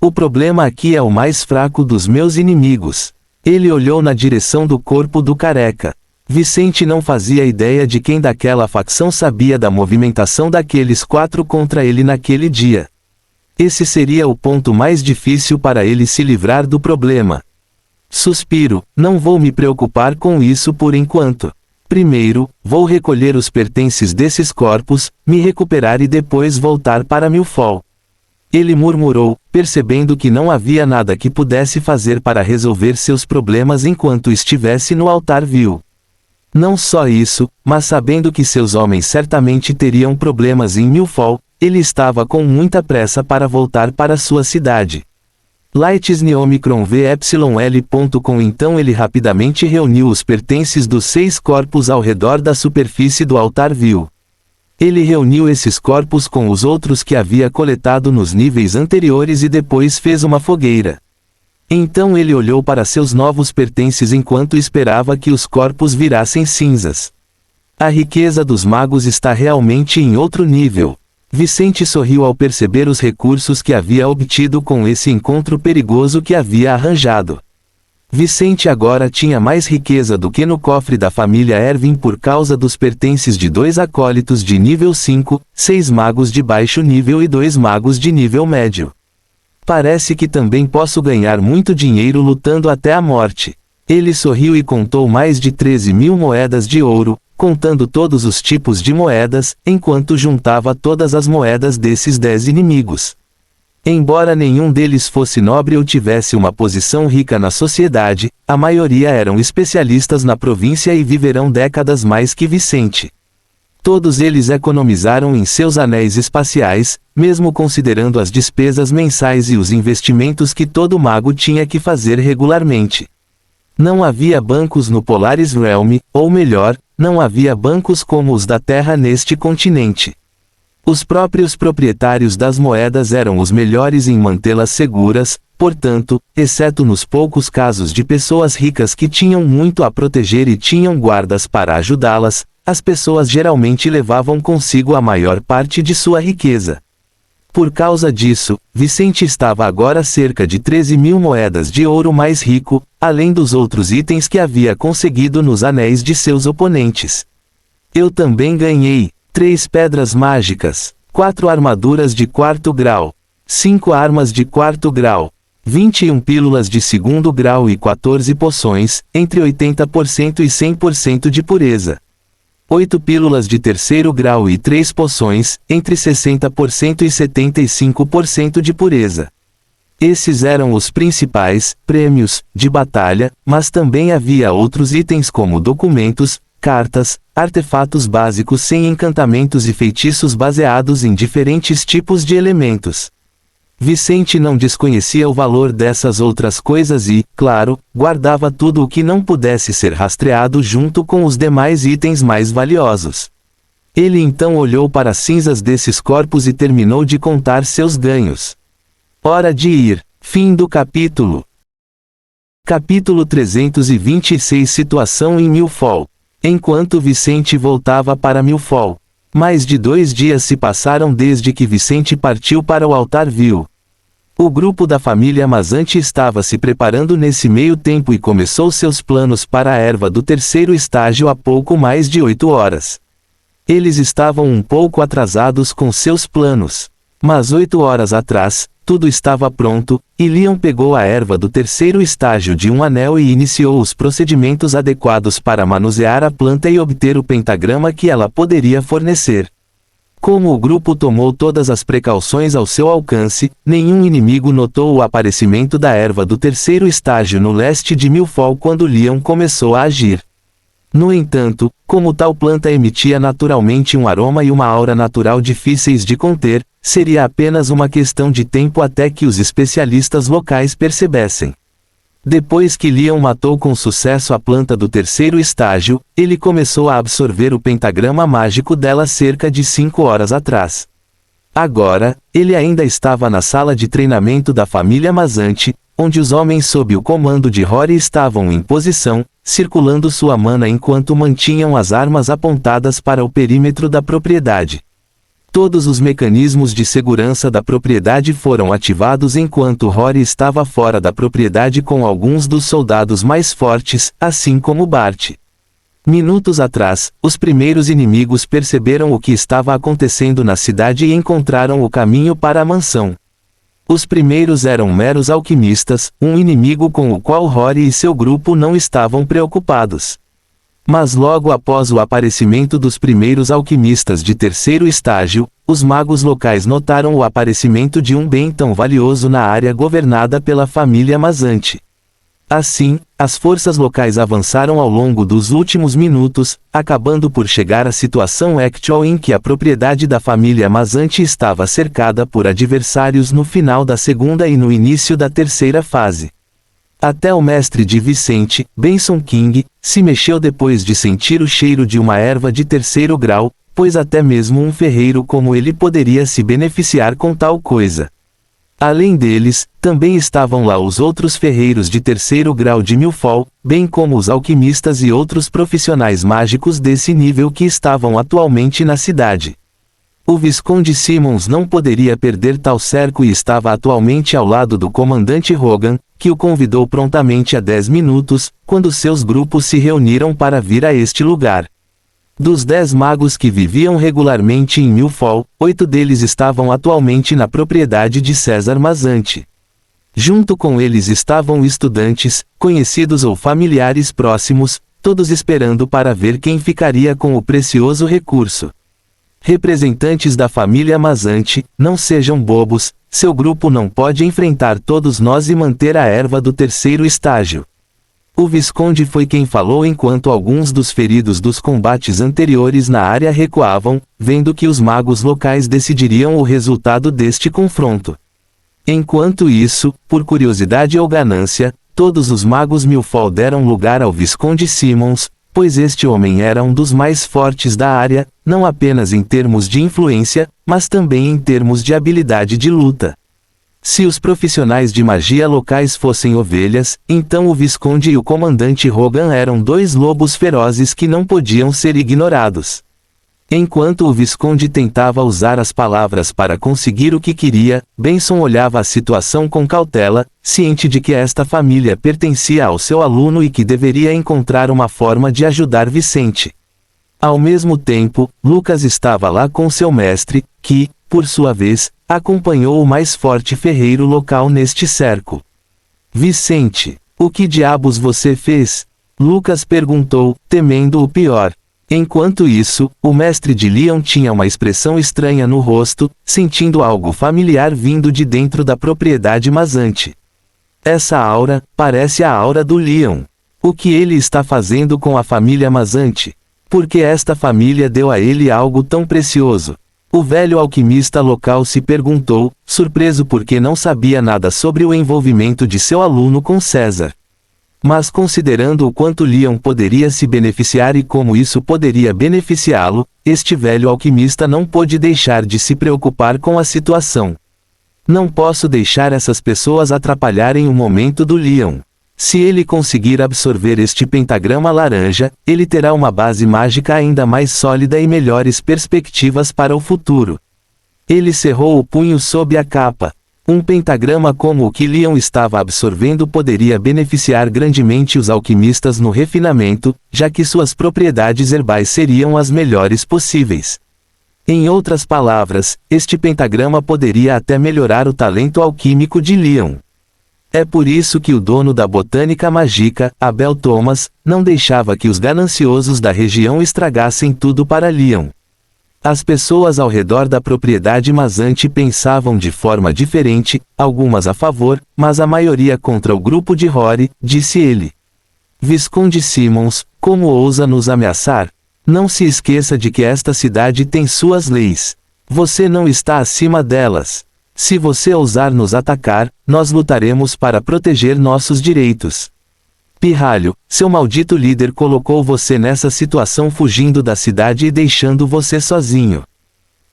[SPEAKER 1] O problema aqui é o mais fraco dos meus inimigos. Ele olhou na direção do corpo do careca. Vicente não fazia ideia de quem daquela facção sabia da movimentação daqueles 4 contra ele naquele dia. Esse seria o ponto mais difícil para ele se livrar do problema. Suspiro, não vou me preocupar com isso por enquanto. Primeiro, vou recolher os pertences desses corpos, me recuperar e depois voltar para Milfol. Ele murmurou, percebendo que não havia nada que pudesse fazer para resolver seus problemas enquanto estivesse no altar vil. Não só isso, mas sabendo que seus homens certamente teriam problemas em Milfol, ele estava com muita pressa para voltar para sua cidade. Lightsne Omicron VYL.com. Então ele rapidamente reuniu os pertences dos 6 corpos ao redor da superfície do altar vil. Ele reuniu esses corpos com os outros que havia coletado nos níveis anteriores e depois fez uma fogueira. Então ele olhou para seus novos pertences enquanto esperava que os corpos virassem cinzas. A riqueza dos magos está realmente em outro nível. Vicente sorriu ao perceber os recursos que havia obtido com esse encontro perigoso que havia arranjado. Vicente agora tinha mais riqueza do que no cofre da família Erwin por causa dos pertences de 2 acólitos de nível 5, 6 magos de baixo nível e 2 magos de nível médio. Parece que também posso ganhar muito dinheiro lutando até a morte. Ele sorriu e contou mais de 13.000 moedas de ouro, contando todos os tipos de moedas, enquanto juntava todas as moedas desses 10 inimigos. Embora nenhum deles fosse nobre ou tivesse uma posição rica na sociedade, a maioria eram especialistas na província e viverão décadas mais que Vicente. Todos eles economizaram em seus anéis espaciais, mesmo considerando as despesas mensais e os investimentos que todo mago tinha que fazer regularmente. Não havia bancos no Polaris Realm, ou melhor, não havia bancos como os da Terra neste continente. Os próprios proprietários das moedas eram os melhores em mantê-las seguras, portanto, exceto nos poucos casos de pessoas ricas que tinham muito a proteger e tinham guardas para ajudá-las, as pessoas geralmente levavam consigo a maior parte de sua riqueza. Por causa disso, Vicente estava agora cerca de 13.000 moedas de ouro mais rico, além dos outros itens que havia conseguido nos anéis de seus oponentes. Eu também ganhei 3 pedras mágicas, 4 armaduras de 4º grau, 5 armas de 4º grau, 21 pílulas de 2º grau e 14 poções, entre 80% e 100% de pureza. 8 pílulas de 3º grau e 3 poções, entre 60% e 75% de pureza. Esses eram os principais prêmios de batalha, mas também havia outros itens como documentos, cartas, artefatos básicos sem encantamentos e feitiços baseados em diferentes tipos de elementos. Vicente não desconhecia o valor dessas outras coisas e, claro, guardava tudo o que não pudesse ser rastreado junto com os demais itens mais valiosos. Ele então olhou para as cinzas desses corpos e terminou de contar seus ganhos. Hora de ir. Fim do capítulo. Capítulo 326. Situação em Milfol. Enquanto Vicente voltava para Milfol. Mais de 2 dias se passaram desde que Vicente partiu para o altar vil. O grupo da família Mazante estava se preparando nesse meio tempo e começou seus planos para a erva do 3º estágio há pouco mais de 8 horas. Eles estavam um pouco atrasados com seus planos. Mas 8 horas atrás, tudo estava pronto, e Leon pegou a erva do 3º estágio de um anel e iniciou os procedimentos adequados para manusear a planta e obter o pentagrama que ela poderia fornecer. Como o grupo tomou todas as precauções ao seu alcance, nenhum inimigo notou o aparecimento da erva do 3º estágio no leste de Milfol quando Leon começou a agir. No entanto, como tal planta emitia naturalmente um aroma e uma aura natural difíceis de conter, seria apenas uma questão de tempo até que os especialistas locais percebessem. Depois que Leon matou com sucesso a planta do terceiro estágio, ele começou a absorver o pentagrama mágico dela cerca de 5 horas atrás. Agora, ele ainda estava na sala de treinamento da família Mazante, onde os homens sob o comando de Rory estavam em posição, circulando sua mana enquanto mantinham as armas apontadas para o perímetro da propriedade. Todos os mecanismos de segurança da propriedade foram ativados enquanto Rory estava fora da propriedade com alguns dos soldados mais fortes, assim como Bart. Minutos atrás, os primeiros inimigos perceberam o que estava acontecendo na cidade e encontraram o caminho para a mansão. Os primeiros eram meros alquimistas, um inimigo com o qual Rory e seu grupo não estavam preocupados. Mas logo após o aparecimento dos primeiros alquimistas de terceiro estágio, os magos locais notaram o aparecimento de um bem tão valioso na área governada pela família Mazante. Assim, as forças locais avançaram ao longo dos últimos minutos, acabando por chegar à situação actual em que a propriedade da família Mazante estava cercada por adversários no final da segunda e no início da terceira fase. Até o mestre de Vicente, Benson King, se mexeu depois de sentir o cheiro de uma erva de terceiro grau, pois até mesmo um ferreiro como ele poderia se beneficiar com tal coisa. Além deles, também estavam lá os outros ferreiros de terceiro grau de Milfol, bem como os alquimistas e outros profissionais mágicos desse nível que estavam atualmente na cidade. O Visconde Simmons não poderia perder tal cerco e estava atualmente ao lado do comandante Hogan, que o convidou prontamente há 10 minutos, quando seus grupos se reuniram para vir a este lugar. Dos 10 magos que viviam regularmente em Milfol, 8 deles estavam atualmente na propriedade de César Mazante. Junto com eles estavam estudantes, conhecidos ou familiares próximos, todos esperando para ver quem ficaria com o precioso recurso. Representantes da família Mazante, não sejam bobos, seu grupo não pode enfrentar todos nós e manter a erva do terceiro estágio. O Visconde foi quem falou enquanto alguns dos feridos dos combates anteriores na área recuavam, vendo que os magos locais decidiriam o resultado deste confronto. Enquanto isso, por curiosidade ou ganância, todos os magos Milfol deram lugar ao Visconde Simmons, pois este homem era um dos mais fortes da área, não apenas em termos de influência, mas também em termos de habilidade de luta. Se os profissionais de magia locais fossem ovelhas, então o Visconde e o comandante Hogan eram 2 lobos ferozes que não podiam ser ignorados. Enquanto o Visconde tentava usar as palavras para conseguir o que queria, Benson olhava a situação com cautela, ciente de que esta família pertencia ao seu aluno e que deveria encontrar uma forma de ajudar Vicente. Ao mesmo tempo, Lucas estava lá com seu mestre, que, por sua vez, acompanhou o mais forte ferreiro local neste cerco. Vicente, o que diabos você fez? Lucas perguntou, temendo o pior. Enquanto isso, o mestre de Leon tinha uma expressão estranha no rosto, sentindo algo familiar vindo de dentro da propriedade Mazante. Essa aura, parece a aura do Leon. O que ele está fazendo com a família Mazante? Por que esta família deu a ele algo tão precioso? O velho alquimista local se perguntou, surpreso porque não sabia nada sobre o envolvimento de seu aluno com César. Mas considerando o quanto Leon poderia se beneficiar e como isso poderia beneficiá-lo, este velho alquimista não pôde deixar de se preocupar com a situação. Não posso deixar essas pessoas atrapalharem o momento do Leon. Se ele conseguir absorver este pentagrama laranja, ele terá uma base mágica ainda mais sólida e melhores perspectivas para o futuro. Ele cerrou o punho sob a capa. Um pentagrama como o que Leon estava absorvendo poderia beneficiar grandemente os alquimistas no refinamento, já que suas propriedades herbais seriam as melhores possíveis. Em outras palavras, este pentagrama poderia até melhorar o talento alquímico de Leon. É por isso que o dono da Botânica Mágica, Abel Thomas, não deixava que os gananciosos da região estragassem tudo para Leon. As pessoas ao redor da propriedade Mazante pensavam de forma diferente, algumas a favor, mas a maioria contra o grupo de Rory, disse ele. Visconde Simmons, como ousa nos ameaçar? Não se esqueça de que esta cidade tem suas leis. Você não está acima delas. Se você ousar nos atacar, nós lutaremos para proteger nossos direitos. Pirralho, seu maldito líder colocou você nessa situação fugindo da cidade e deixando você sozinho.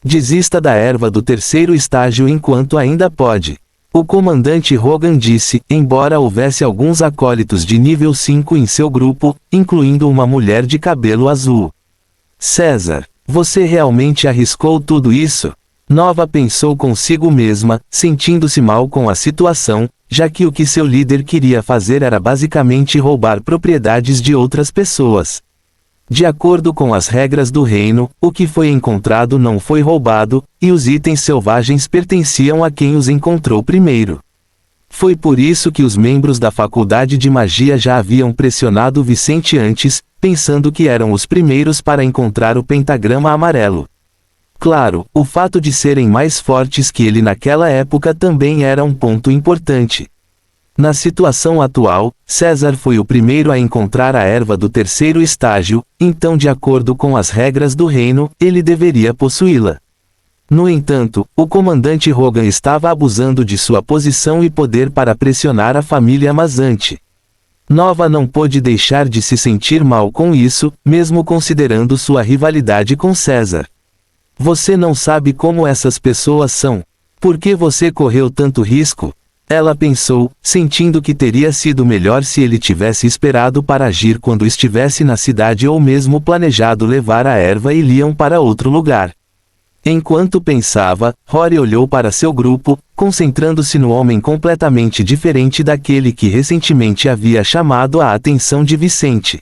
[SPEAKER 1] Desista da erva do terceiro estágio enquanto ainda pode. O comandante Hogan disse, embora houvesse alguns acólitos de nível 5 em seu grupo, incluindo uma mulher de cabelo azul. César, você realmente arriscou tudo isso? Nova pensou consigo mesma, sentindo-se mal com a situação, já que o que seu líder queria fazer era basicamente roubar propriedades de outras pessoas. De acordo com as regras do reino, o que foi encontrado não foi roubado, e os itens selvagens pertenciam a quem os encontrou primeiro. Foi por isso que os membros da Faculdade de Magia já haviam pressionado Vicente antes, pensando que eram os primeiros para encontrar o pentagrama amarelo. Claro, o fato de serem mais fortes que ele naquela época também era um ponto importante. Na situação atual, César foi o primeiro a encontrar a erva do terceiro estágio, então de acordo com as regras do reino, ele deveria possuí-la. No entanto, o comandante Hogan estava abusando de sua posição e poder para pressionar a família Mazante. Nova não pôde deixar de se sentir mal com isso, mesmo considerando sua rivalidade com César. Você não sabe como essas pessoas são. Por que você correu tanto risco? Ela pensou, sentindo que teria sido melhor se ele tivesse esperado para agir quando estivesse na cidade ou mesmo planejado levar a erva e Leon para outro lugar. Enquanto pensava, Rory olhou para seu grupo, concentrando-se no homem completamente diferente daquele que recentemente havia chamado a atenção de Vicente.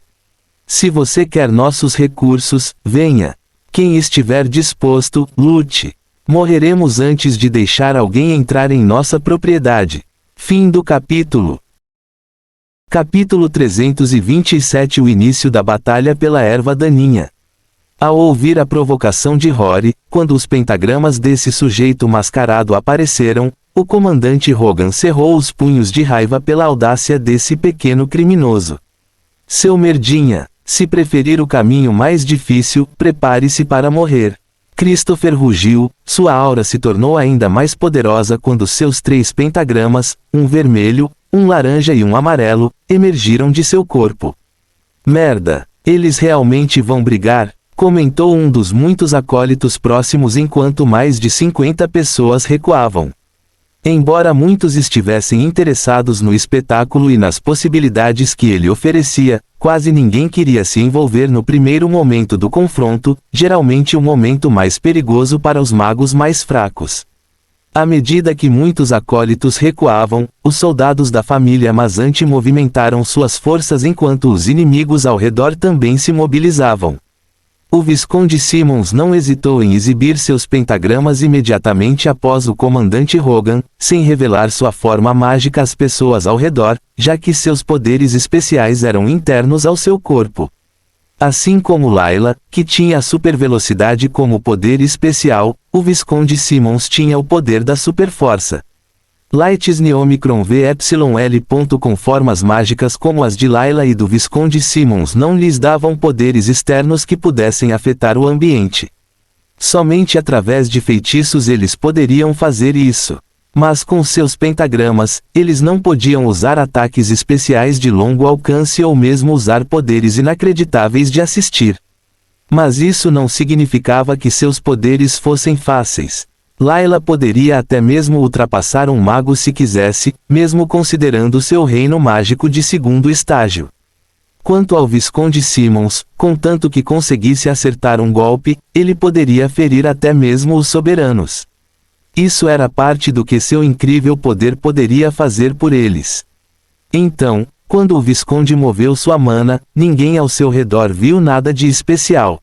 [SPEAKER 1] Se você quer nossos recursos, venha. Quem estiver disposto, lute. Morreremos antes de deixar alguém entrar em nossa propriedade. Fim do capítulo. Capítulo 327. O início da batalha pela erva daninha. Ao ouvir a provocação de Rory, quando os pentagramas desse sujeito mascarado apareceram, o comandante Hogan cerrou os punhos de raiva pela audácia desse pequeno criminoso. Seu merdinha, se preferir o caminho mais difícil, prepare-se para morrer. Christopher rugiu, sua aura se tornou ainda mais poderosa quando seus 3 pentagramas, um vermelho, um laranja e um amarelo, emergiram de seu corpo. Merda, eles realmente vão brigar? Comentou um dos muitos acólitos próximos enquanto mais de 50 pessoas recuavam. Embora muitos estivessem interessados no espetáculo e nas possibilidades que ele oferecia, quase ninguém queria se envolver no primeiro momento do confronto, geralmente o momento mais perigoso para os magos mais fracos. À medida que muitos acólitos recuavam, os soldados da família Mazante movimentaram suas forças enquanto os inimigos ao redor também se mobilizavam. O Visconde Simmons não hesitou em exibir seus pentagramas imediatamente após o comandante Hogan, sem revelar sua forma mágica às pessoas ao redor, já que seus poderes especiais eram internos ao seu corpo. Assim como Layla, que tinha a supervelocidade como poder especial, o Visconde Simmons tinha o poder da superforça. Lightsne Omicron VYL. Com formas mágicas como as de Layla e do Visconde Simmons não lhes davam poderes externos que pudessem afetar o ambiente. Somente através de feitiços eles poderiam fazer isso. Mas com seus pentagramas, eles não podiam usar ataques especiais de longo alcance ou mesmo usar poderes inacreditáveis de assistir. Mas isso não significava que seus poderes fossem fáceis. Layla poderia até mesmo ultrapassar um mago se quisesse, mesmo considerando seu reino mágico de segundo estágio. Quanto ao Visconde Simmons, contanto que conseguisse acertar um golpe, ele poderia ferir até mesmo os soberanos. Isso era parte do que seu incrível poder poderia fazer por eles. Então, quando o Visconde moveu sua mana, ninguém ao seu redor viu nada de especial.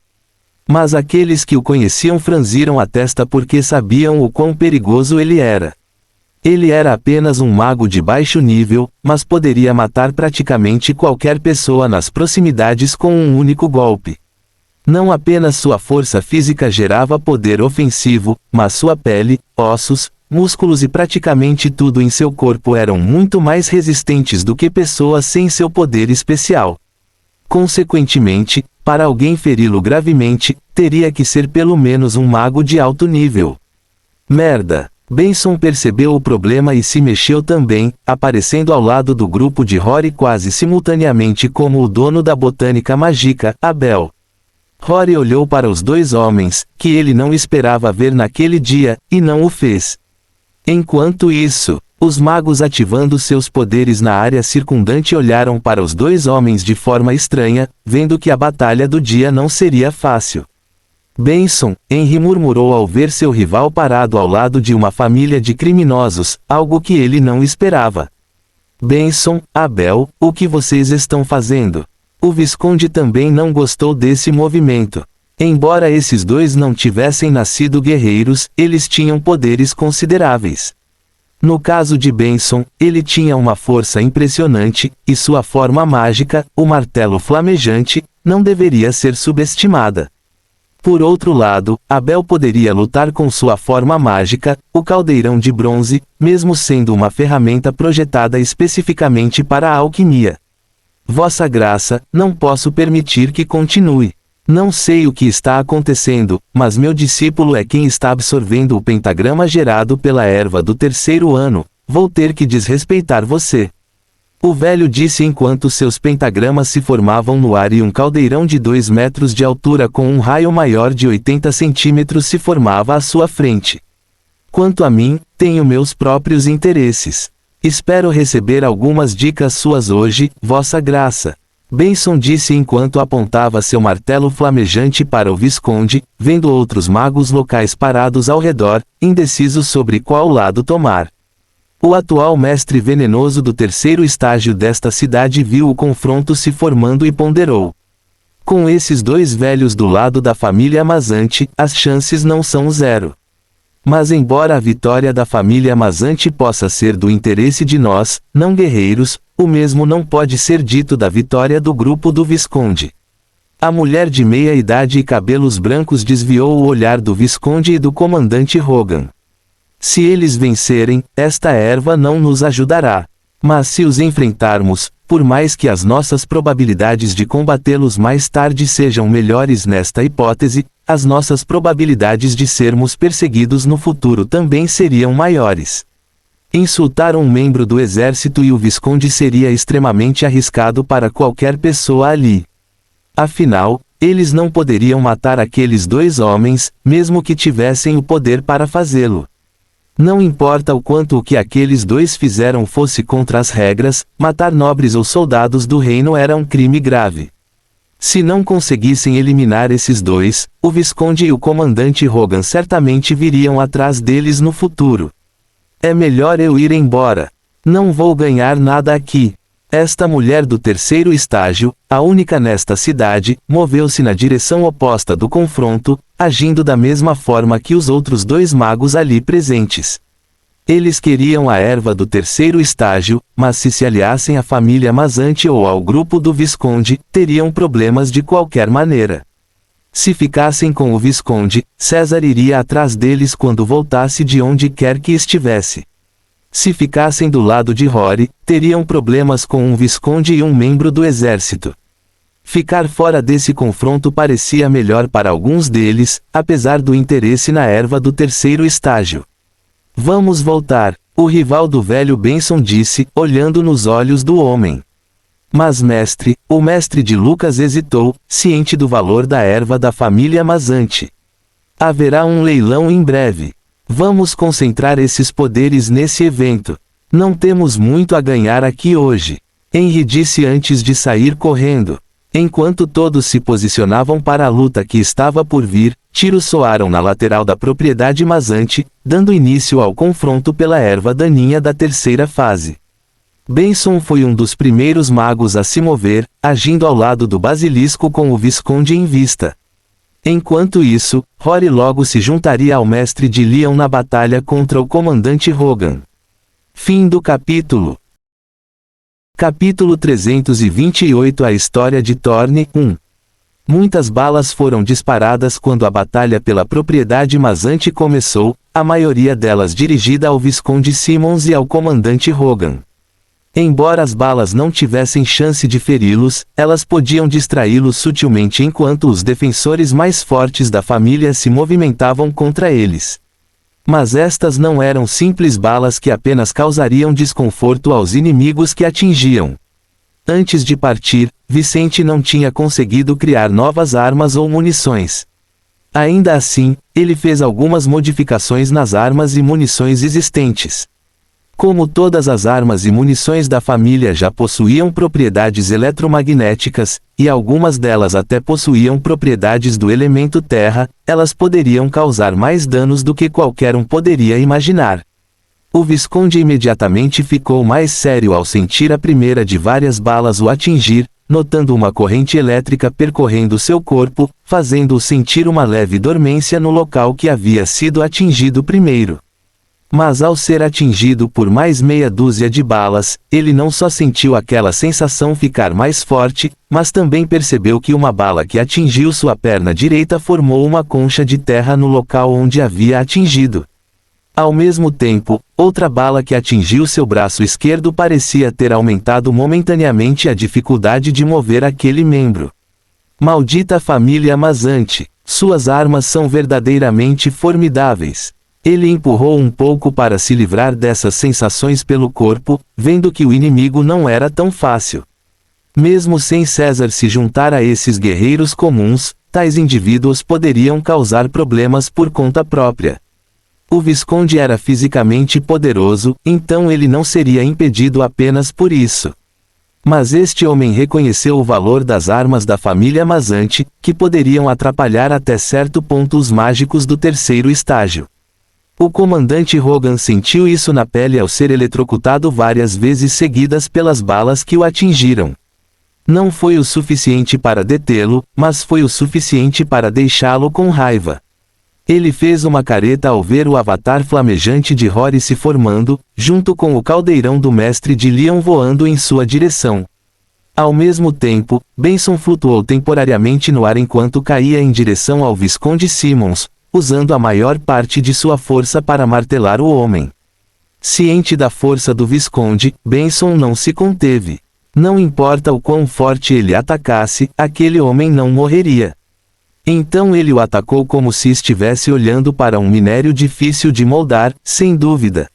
[SPEAKER 1] Mas aqueles que o conheciam franziram a testa porque sabiam o quão perigoso ele era. Ele era apenas um mago de baixo nível, mas poderia matar praticamente qualquer pessoa nas proximidades com um único golpe. Não apenas sua força física gerava poder ofensivo, mas sua pele, ossos, músculos e praticamente tudo em seu corpo eram muito mais resistentes do que pessoas sem seu poder especial. Consequentemente, para alguém feri-lo gravemente, teria que ser pelo menos um mago de alto nível. Merda! Benson percebeu o problema e se mexeu também, aparecendo ao lado do grupo de Rory quase simultaneamente como o dono da botânica mágica, Abel. Rory olhou para os dois homens, que ele não esperava ver naquele dia, e não o fez. Enquanto isso, os magos ativando seus poderes na área circundante olharam para os dois homens de forma estranha, vendo que a batalha do dia não seria fácil. Benson, Henry murmurou ao ver seu rival parado ao lado de uma família de criminosos, algo que ele não esperava. Benson, Abel, o que vocês estão fazendo? O Visconde também não gostou desse movimento. Embora esses dois não tivessem nascido guerreiros, eles tinham poderes consideráveis. No caso de Benson, ele tinha uma força impressionante, e sua forma mágica, o martelo flamejante, não deveria ser subestimada. Por outro lado, Abel poderia lutar com sua forma mágica, o caldeirão de bronze, mesmo sendo uma ferramenta projetada especificamente para a alquimia. Vossa Graça, não posso permitir que continue. Não sei o que está acontecendo, mas meu discípulo é quem está absorvendo o pentagrama gerado pela erva do terceiro ano. Vou ter que desrespeitar você. O velho disse enquanto seus pentagramas se formavam no ar e um caldeirão de 2 metros de altura com um raio maior de 80 centímetros se formava à sua frente. Quanto a mim, tenho meus próprios interesses. Espero receber algumas dicas suas hoje, Vossa Graça. Benson disse enquanto apontava seu martelo flamejante para o Visconde, vendo outros magos locais parados ao redor, indecisos sobre qual lado tomar. O atual mestre venenoso do terceiro estágio desta cidade viu o confronto se formando e ponderou. Com esses dois velhos do lado da família Mazante, as chances não são zero. Mas embora a vitória da família Mazante possa ser do interesse de nós, não guerreiros, o mesmo não pode ser dito da vitória do grupo do Visconde. A mulher de meia idade e cabelos brancos desviou o olhar do Visconde e do comandante Hogan. Se eles vencerem, esta erva não nos ajudará. Mas se os enfrentarmos, por mais que as nossas probabilidades de combatê-los mais tarde sejam melhores nesta hipótese, as nossas probabilidades de sermos perseguidos no futuro também seriam maiores. Insultar um membro do exército e o Visconde seria extremamente arriscado para qualquer pessoa ali. Afinal, eles não poderiam matar aqueles dois homens, mesmo que tivessem o poder para fazê-lo. Não importa o quanto o que aqueles dois fizeram fosse contra as regras, matar nobres ou soldados do reino era um crime grave. Se não conseguissem eliminar esses dois, o Visconde e o comandante Hogan certamente viriam atrás deles no futuro. É melhor eu ir embora. Não vou ganhar nada aqui. Esta mulher do terceiro estágio, a única nesta cidade, moveu-se na direção oposta do confronto, agindo da mesma forma que os outros dois magos ali presentes. Eles queriam a erva do terceiro estágio, mas se aliassem à família Mazante ou ao grupo do Visconde, teriam problemas de qualquer maneira. Se ficassem com o Visconde, César iria atrás deles quando voltasse de onde quer que estivesse. Se ficassem do lado de Rory, teriam problemas com um Visconde e um membro do exército. Ficar fora desse confronto parecia melhor para alguns deles, apesar do interesse na erva do terceiro estágio. Vamos voltar, o rival do velho Benson disse, olhando nos olhos do homem. Mas mestre, o mestre de Lucas hesitou, ciente do valor da erva da família Mazante. Haverá um leilão em breve. Vamos concentrar esses poderes nesse evento. Não temos muito a ganhar aqui hoje. Henry disse antes de sair correndo. Enquanto todos se posicionavam para a luta que estava por vir, tiros soaram na lateral da propriedade Mazante, dando início ao confronto pela erva daninha da terceira fase. Benson foi um dos primeiros magos a se mover, agindo ao lado do basilisco com o Visconde em vista. Enquanto isso, Rory logo se juntaria ao mestre de Leon na batalha contra o comandante Hogan. Fim do capítulo. Capítulo 328. A história de Thorne 1. Muitas balas foram disparadas quando a batalha pela propriedade Mazante começou, a maioria delas dirigida ao Visconde Simmons e ao comandante Hogan. Embora as balas não tivessem chance de feri-los, elas podiam distraí-los sutilmente enquanto os defensores mais fortes da família se movimentavam contra eles. Mas estas não eram simples balas que apenas causariam desconforto aos inimigos que atingiam. Antes de partir, Vicente não tinha conseguido criar novas armas ou munições. Ainda assim, ele fez algumas modificações nas armas e munições existentes. Como todas as armas e munições da família já possuíam propriedades eletromagnéticas, e algumas delas até possuíam propriedades do elemento terra, elas poderiam causar mais danos do que qualquer um poderia imaginar. O Visconde imediatamente ficou mais sério ao sentir a primeira de várias balas o atingir, notando uma corrente elétrica percorrendo seu corpo, fazendo-o sentir uma leve dormência no local que havia sido atingido primeiro. Mas ao ser atingido por mais meia dúzia de balas, ele não só sentiu aquela sensação ficar mais forte, mas também percebeu que uma bala que atingiu sua perna direita formou uma concha de terra no local onde havia atingido. Ao mesmo tempo, outra bala que atingiu seu braço esquerdo parecia ter aumentado momentaneamente a dificuldade de mover aquele membro. Maldita família Mazzanti! Suas armas são verdadeiramente formidáveis. Ele empurrou um pouco para se livrar dessas sensações pelo corpo, vendo que o inimigo não era tão fácil. Mesmo sem César se juntar a esses guerreiros comuns, tais indivíduos poderiam causar problemas por conta própria. O Visconde era fisicamente poderoso, então ele não seria impedido apenas por isso. Mas este homem reconheceu o valor das armas da família Mazzanti, que poderiam atrapalhar até certo ponto os mágicos do terceiro estágio. O comandante Hogan sentiu isso na pele ao ser eletrocutado várias vezes seguidas pelas balas que o atingiram. Não foi o suficiente para detê-lo, mas foi o suficiente para deixá-lo com raiva. Ele fez uma careta ao ver o avatar flamejante de Rory se formando, junto com o caldeirão do mestre de Leon voando em sua direção. Ao mesmo tempo, Benson flutuou temporariamente no ar enquanto caía em direção ao Visconde Simmons, usando a maior parte de sua força para martelar o homem. Ciente da força do Visconde, Benson não se conteve. Não importa o quão forte ele atacasse, aquele homem não morreria. Então ele o atacou como se estivesse olhando para um minério difícil de moldar, sem dúvida.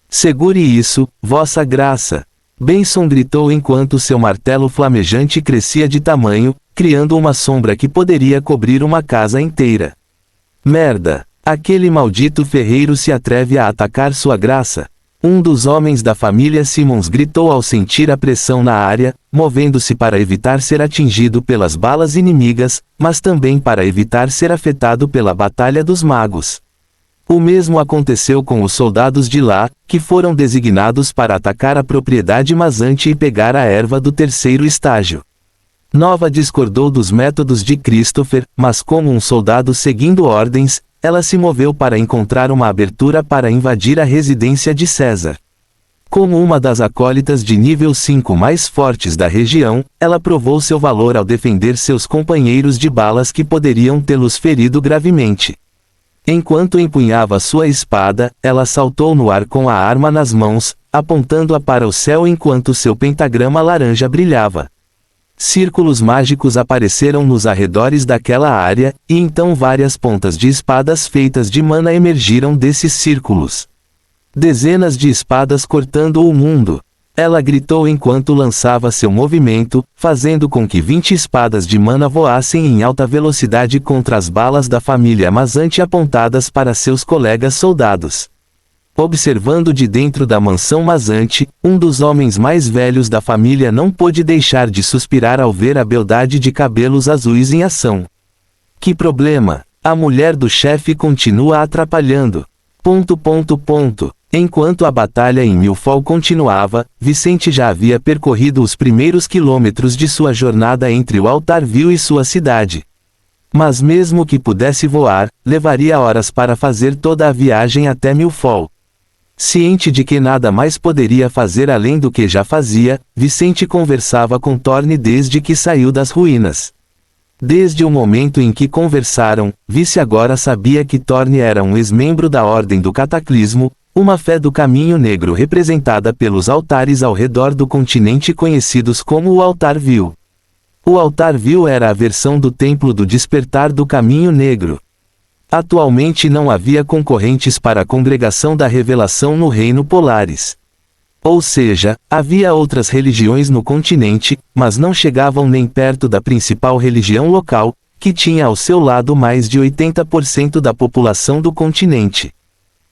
[SPEAKER 1] Segure isso, Vossa Graça! Benson gritou enquanto seu martelo flamejante crescia de tamanho, criando uma sombra que poderia cobrir uma casa inteira. Merda! Aquele maldito ferreiro se atreve a atacar sua graça? Um dos homens da família Simmons gritou ao sentir a pressão na área, movendo-se para evitar ser atingido pelas balas inimigas, mas também para evitar ser afetado pela Batalha dos Magos. O mesmo aconteceu com os soldados de lá, que foram designados para atacar a propriedade Mazzanti e pegar a erva do terceiro estágio. Nova discordou dos métodos de Christopher, mas como um soldado seguindo ordens, ela se moveu para encontrar uma abertura para invadir a residência de César. Como uma das acólitas de nível 5 mais fortes da região, ela provou seu valor ao defender seus companheiros de balas que poderiam tê-los ferido gravemente. Enquanto empunhava sua espada, ela saltou no ar com a arma nas mãos, apontando-a para o céu enquanto seu pentagrama laranja brilhava. Círculos mágicos apareceram nos arredores daquela área, e então várias pontas de espadas feitas de mana emergiram desses círculos. Dezenas de espadas cortando o mundo. Ela gritou enquanto lançava seu movimento, fazendo com que 20 espadas de mana voassem em alta velocidade contra as balas da família Mazzanti apontadas para seus colegas soldados. Observando de dentro da mansão Mazzanti, um dos homens mais velhos da família não pôde deixar de suspirar ao ver a beldade de cabelos azuis em ação. Que problema! A mulher do chefe continua atrapalhando. ... Enquanto a batalha em Milfall continuava, Vicente já havia percorrido os primeiros quilômetros de sua jornada entre o Altarville e sua cidade. Mas mesmo que pudesse voar, levaria horas para fazer toda a viagem até Milfall. Ciente de que nada mais poderia fazer além do que já fazia, Vicente conversava com Thorne desde que saiu das ruínas. Desde o momento em que conversaram, Vice agora sabia que Thorne era um ex-membro da Ordem do Cataclismo, uma fé do caminho negro representada pelos altares ao redor do continente conhecidos como o Altar Vil. O Altar Vil era a versão do Templo do Despertar do Caminho Negro. Atualmente não havia concorrentes para a Congregação da Revelação no Reino Polaris. Ou seja, havia outras religiões no continente, mas não chegavam nem perto da principal religião local, que tinha ao seu lado mais de 80% da população do continente.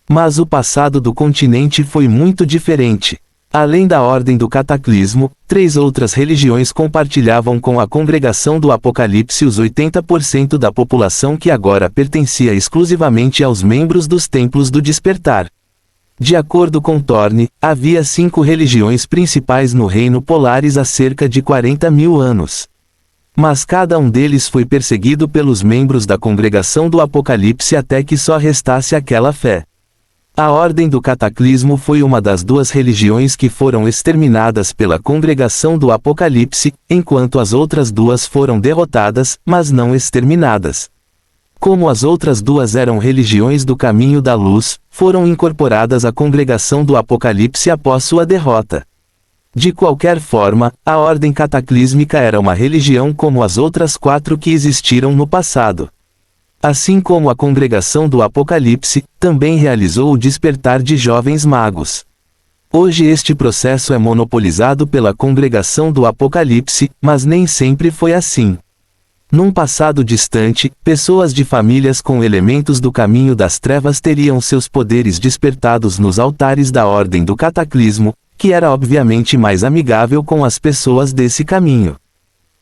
[SPEAKER 1] Mas o passado do continente foi muito diferente. Além da Ordem do Cataclismo, 3 outras religiões compartilhavam com a Congregação do Apocalipse os 80% da população que agora pertencia exclusivamente aos membros dos Templos do Despertar. De acordo com Thorne, havia 5 religiões principais no Reino Polaris há cerca de 40 mil anos. Mas cada um deles foi perseguido pelos membros da Congregação do Apocalipse até que só restasse aquela fé. A Ordem do Cataclismo foi uma das 2 religiões que foram exterminadas pela Congregação do Apocalipse, enquanto as outras 2 foram derrotadas, mas não exterminadas. Como as outras 2 eram religiões do Caminho da Luz, foram incorporadas à Congregação do Apocalipse após sua derrota. De qualquer forma, a Ordem Cataclísmica era uma religião como as outras 4 que existiram no passado. Assim como a Congregação do Apocalipse, também realizou o despertar de jovens magos. Hoje este processo é monopolizado pela Congregação do Apocalipse, mas nem sempre foi assim. Num passado distante, pessoas de famílias com elementos do caminho das trevas teriam seus poderes despertados nos altares da Ordem do Cataclismo, que era obviamente mais amigável com as pessoas desse caminho.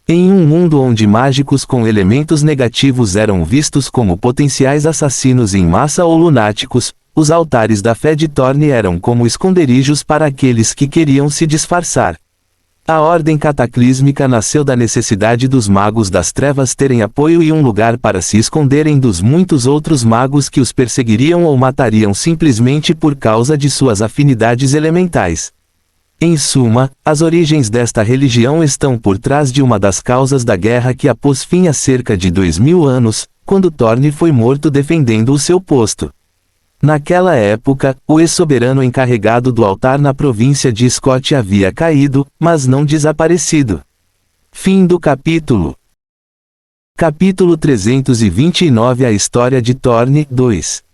[SPEAKER 1] Em um mundo onde mágicos com elementos negativos eram vistos como potenciais assassinos em massa ou lunáticos, os altares da fé de Thorne eram como esconderijos para aqueles que queriam se disfarçar. A Ordem Cataclísmica nasceu da necessidade dos magos das trevas terem apoio e um lugar para se esconderem dos muitos outros magos que os perseguiriam ou matariam simplesmente por causa de suas afinidades elementais. Em suma, as origens desta religião estão por trás de uma das causas da guerra que a pôs fim há cerca de 2000 anos, quando Thorne foi morto defendendo o seu posto. Naquela época, o ex-soberano encarregado do altar na província de Scott havia caído, mas não desaparecido. Fim do capítulo. Capítulo 329 A História de Thorne 2.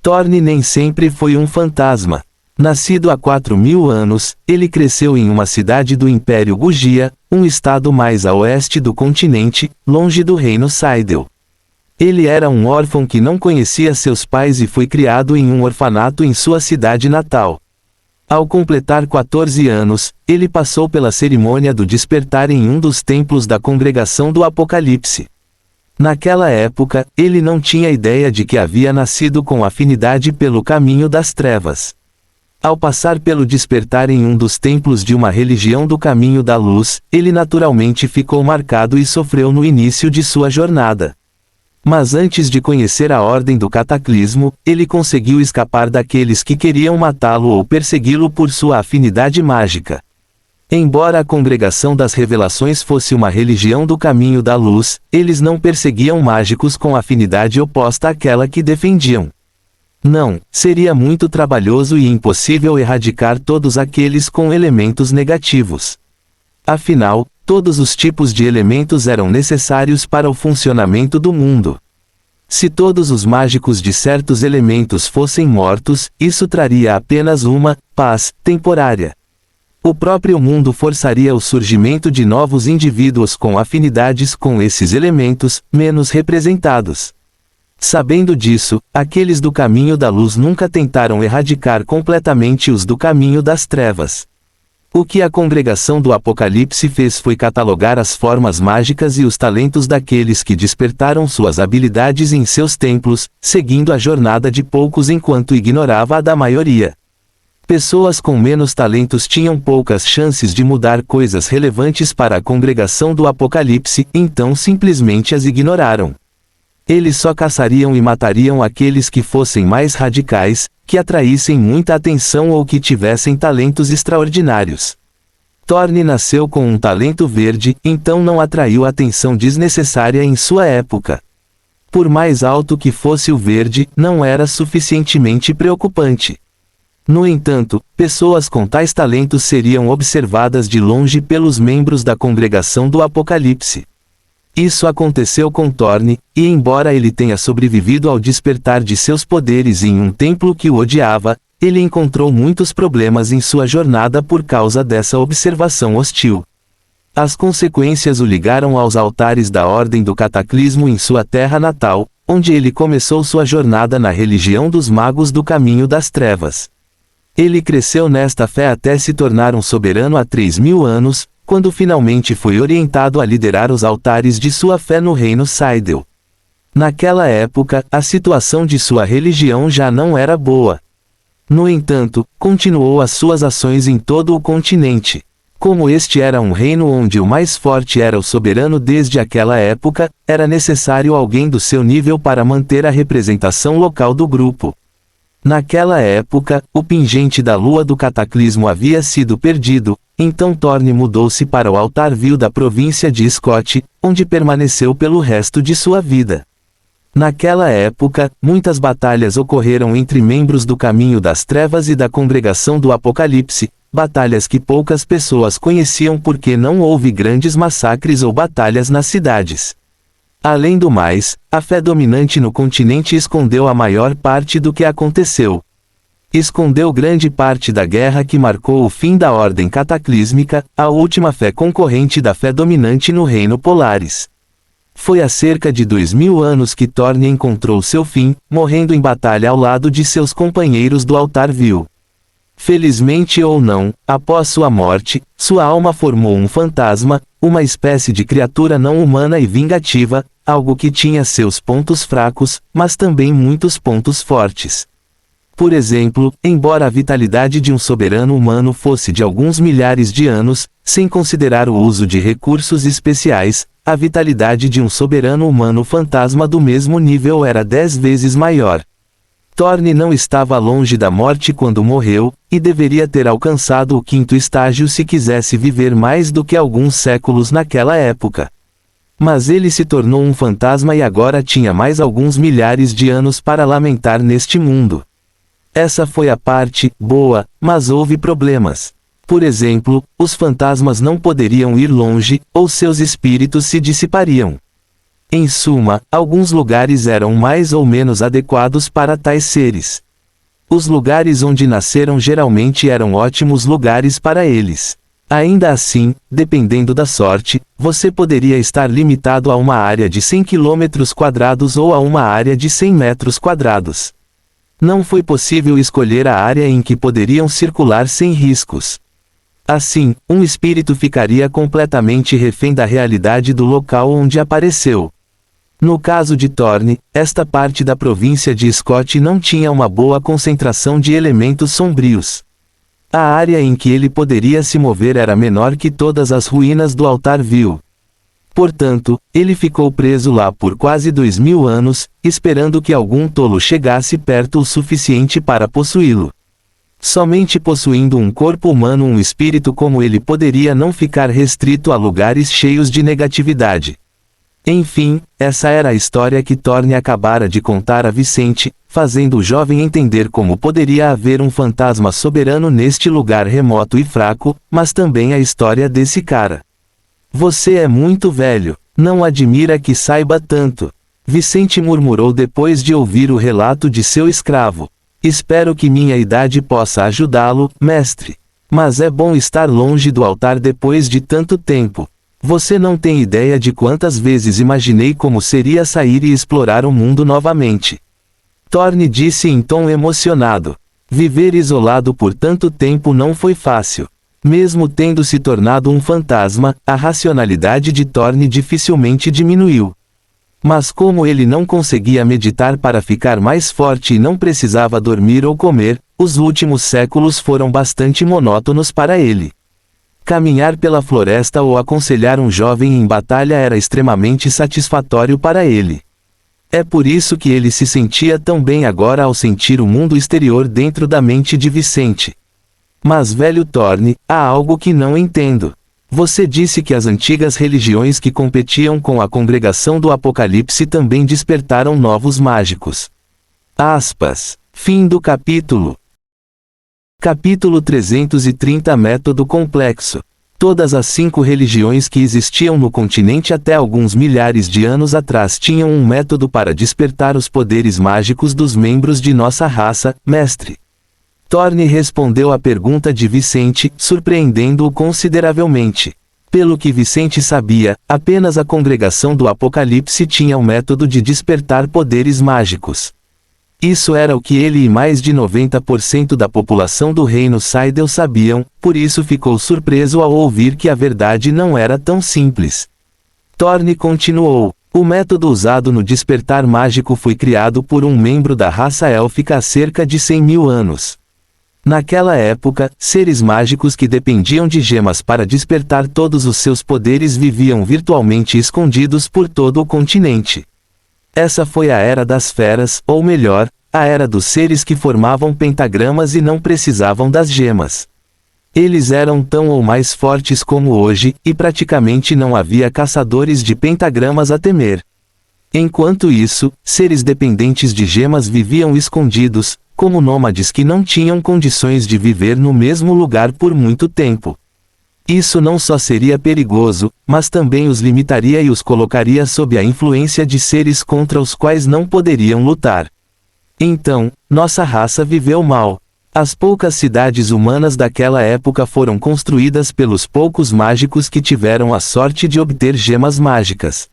[SPEAKER 1] Thorne nem sempre foi um fantasma. Nascido há 4.000 anos, ele cresceu em uma cidade do Império Gugia, um estado mais a oeste do continente, longe do reino Saidel. Ele era um órfão que não conhecia seus pais e foi criado em um orfanato em sua cidade natal. Ao completar 14 anos, ele passou pela cerimônia do despertar em um dos templos da Congregação do Apocalipse. Naquela época, ele não tinha ideia de que havia nascido com afinidade pelo caminho das trevas. Ao passar pelo despertar em um dos templos de uma religião do caminho da luz, ele naturalmente ficou marcado e sofreu no início de sua jornada. Mas antes de conhecer a Ordem do Cataclismo, ele conseguiu escapar daqueles que queriam matá-lo ou persegui-lo por sua afinidade mágica. Embora a Congregação das Revelações fosse uma religião do caminho da luz, eles não perseguiam mágicos com afinidade oposta àquela que defendiam. Não, seria muito trabalhoso e impossível erradicar todos aqueles com elementos negativos. Afinal, todos os tipos de elementos eram necessários para o funcionamento do mundo. Se todos os mágicos de certos elementos fossem mortos, isso traria apenas uma paz temporária. O próprio mundo forçaria o surgimento de novos indivíduos com afinidades com esses elementos, menos representados. Sabendo disso, aqueles do caminho da luz nunca tentaram erradicar completamente os do caminho das trevas. O que a Congregação do Apocalipse fez foi catalogar as formas mágicas e os talentos daqueles que despertaram suas habilidades em seus templos, seguindo a jornada de poucos enquanto ignorava a da maioria. Pessoas com menos talentos tinham poucas chances de mudar coisas relevantes para a Congregação do Apocalipse, então simplesmente as ignoraram. Eles só caçariam e matariam aqueles que fossem mais radicais, que atraíssem muita atenção ou que tivessem talentos extraordinários. Thorne nasceu com um talento verde, então não atraiu atenção desnecessária em sua época. Por mais alto que fosse o verde, não era suficientemente preocupante. No entanto, pessoas com tais talentos seriam observadas de longe pelos membros da Congregação do Apocalipse. Isso aconteceu com Thorne, e embora ele tenha sobrevivido ao despertar de seus poderes em um templo que o odiava, ele encontrou muitos problemas em sua jornada por causa dessa observação hostil. As consequências o ligaram aos altares da Ordem do Cataclismo em sua terra natal, onde ele começou sua jornada na religião dos magos do Caminho das Trevas. Ele cresceu nesta fé até se tornar um soberano há 3.000 anos, quando finalmente foi orientado a liderar os altares de sua fé no reino Sydel. Naquela época, a situação de sua religião já não era boa. No entanto, continuou as suas ações em todo o continente. Como este era um reino onde o mais forte era o soberano desde aquela época, era necessário alguém do seu nível para manter a representação local do grupo. Naquela época, o pingente da lua do cataclismo havia sido perdido, então Thorne mudou-se para o altar vil da província de Scott, onde permaneceu pelo resto de sua vida. Naquela época, muitas batalhas ocorreram entre membros do Caminho das Trevas e da Congregação do Apocalipse, batalhas que poucas pessoas conheciam porque não houve grandes massacres ou batalhas nas cidades. Além do mais, a fé dominante no continente escondeu a maior parte do que aconteceu. Escondeu grande parte da guerra que marcou o fim da Ordem Cataclísmica, a última fé concorrente da fé dominante no Reino Polaris. Foi há cerca de 2.000 anos que Thorne encontrou seu fim, morrendo em batalha ao lado de seus companheiros do altar vil. Felizmente ou não, após sua morte, sua alma formou um fantasma, uma espécie de criatura não humana e vingativa, algo que tinha seus pontos fracos, mas também muitos pontos fortes. Por exemplo, embora a vitalidade de um soberano humano fosse de alguns milhares de anos, sem considerar o uso de recursos especiais, a vitalidade de um soberano humano fantasma do mesmo nível era 10 vezes maior. Thorne não estava longe da morte quando morreu, e deveria ter alcançado o 5º estágio se quisesse viver mais do que alguns séculos naquela época. Mas ele se tornou um fantasma e agora tinha mais alguns milhares de anos para lamentar neste mundo. Essa foi a parte boa, mas houve problemas. Por exemplo, os fantasmas não poderiam ir longe, ou seus espíritos se dissipariam. Em suma, alguns lugares eram mais ou menos adequados para tais seres. Os lugares onde nasceram geralmente eram ótimos lugares para eles. Ainda assim, dependendo da sorte, você poderia estar limitado a uma área de 100 km² ou a uma área de 100 metros quadrados. Não foi possível escolher a área em que poderiam circular sem riscos. Assim, um espírito ficaria completamente refém da realidade do local onde apareceu. No caso de Thorne, esta parte da província de Scott não tinha uma boa concentração de elementos sombrios. A área em que ele poderia se mover era menor que todas as ruínas do altar vil. Portanto, ele ficou preso lá por quase 2.000 anos, esperando que algum tolo chegasse perto o suficiente para possuí-lo. Somente possuindo um corpo humano, um espírito como ele poderia não ficar restrito a lugares cheios de negatividade. Enfim, essa era a história que Thorne acabara de contar a Vicente, fazendo o jovem entender como poderia haver um fantasma soberano neste lugar remoto e fraco, mas também a história desse cara. Você é muito velho, não admira que saiba tanto. Vicente murmurou depois de ouvir o relato de seu escravo. Espero que minha idade possa ajudá-lo, mestre. Mas é bom estar longe do altar depois de tanto tempo. Você não tem ideia de quantas vezes imaginei como seria sair e explorar o mundo novamente. Thorne disse em tom emocionado. Viver isolado por tanto tempo não foi fácil. Mesmo tendo se tornado um fantasma, a racionalidade de Thorne dificilmente diminuiu. Mas como ele não conseguia meditar para ficar mais forte e não precisava dormir ou comer, os últimos séculos foram bastante monótonos para ele. Caminhar pela floresta ou aconselhar um jovem em batalha era extremamente satisfatório para ele. É por isso que ele se sentia tão bem agora ao sentir o mundo exterior dentro da mente de Vicente. Mas velho Thorne, há algo que não entendo. Você disse que as antigas religiões que competiam com a congregação do Apocalipse também despertaram novos mágicos. Aspas. Fim do capítulo. Capítulo 330 Método complexo. Todas as 5 religiões que existiam no continente até alguns milhares de anos atrás tinham um método para despertar os poderes mágicos dos membros de nossa raça, mestre. Thorne respondeu à pergunta de Vicente, surpreendendo-o consideravelmente. Pelo que Vicente sabia, apenas a congregação do Apocalipse tinha o método de despertar poderes mágicos. Isso era o que ele e mais de 90% da população do reino Cydel sabiam, por isso ficou surpreso ao ouvir que a verdade não era tão simples. Thorne continuou. O método usado no despertar mágico foi criado por um membro da raça élfica há cerca de 100 mil anos. Naquela época, seres mágicos que dependiam de gemas para despertar todos os seus poderes viviam virtualmente escondidos por todo o continente. Essa foi a Era das Feras, ou melhor, a Era dos seres que formavam pentagramas e não precisavam das gemas. Eles eram tão ou mais fortes como hoje, e praticamente não havia caçadores de pentagramas a temer. Enquanto isso, seres dependentes de gemas viviam escondidos, como nômades que não tinham condições de viver no mesmo lugar por muito tempo. Isso não só seria perigoso, mas também os limitaria e os colocaria sob a influência de seres contra os quais não poderiam lutar. Então, nossa raça viveu mal. As poucas cidades humanas daquela época foram construídas pelos poucos mágicos que tiveram a sorte de obter gemas mágicas.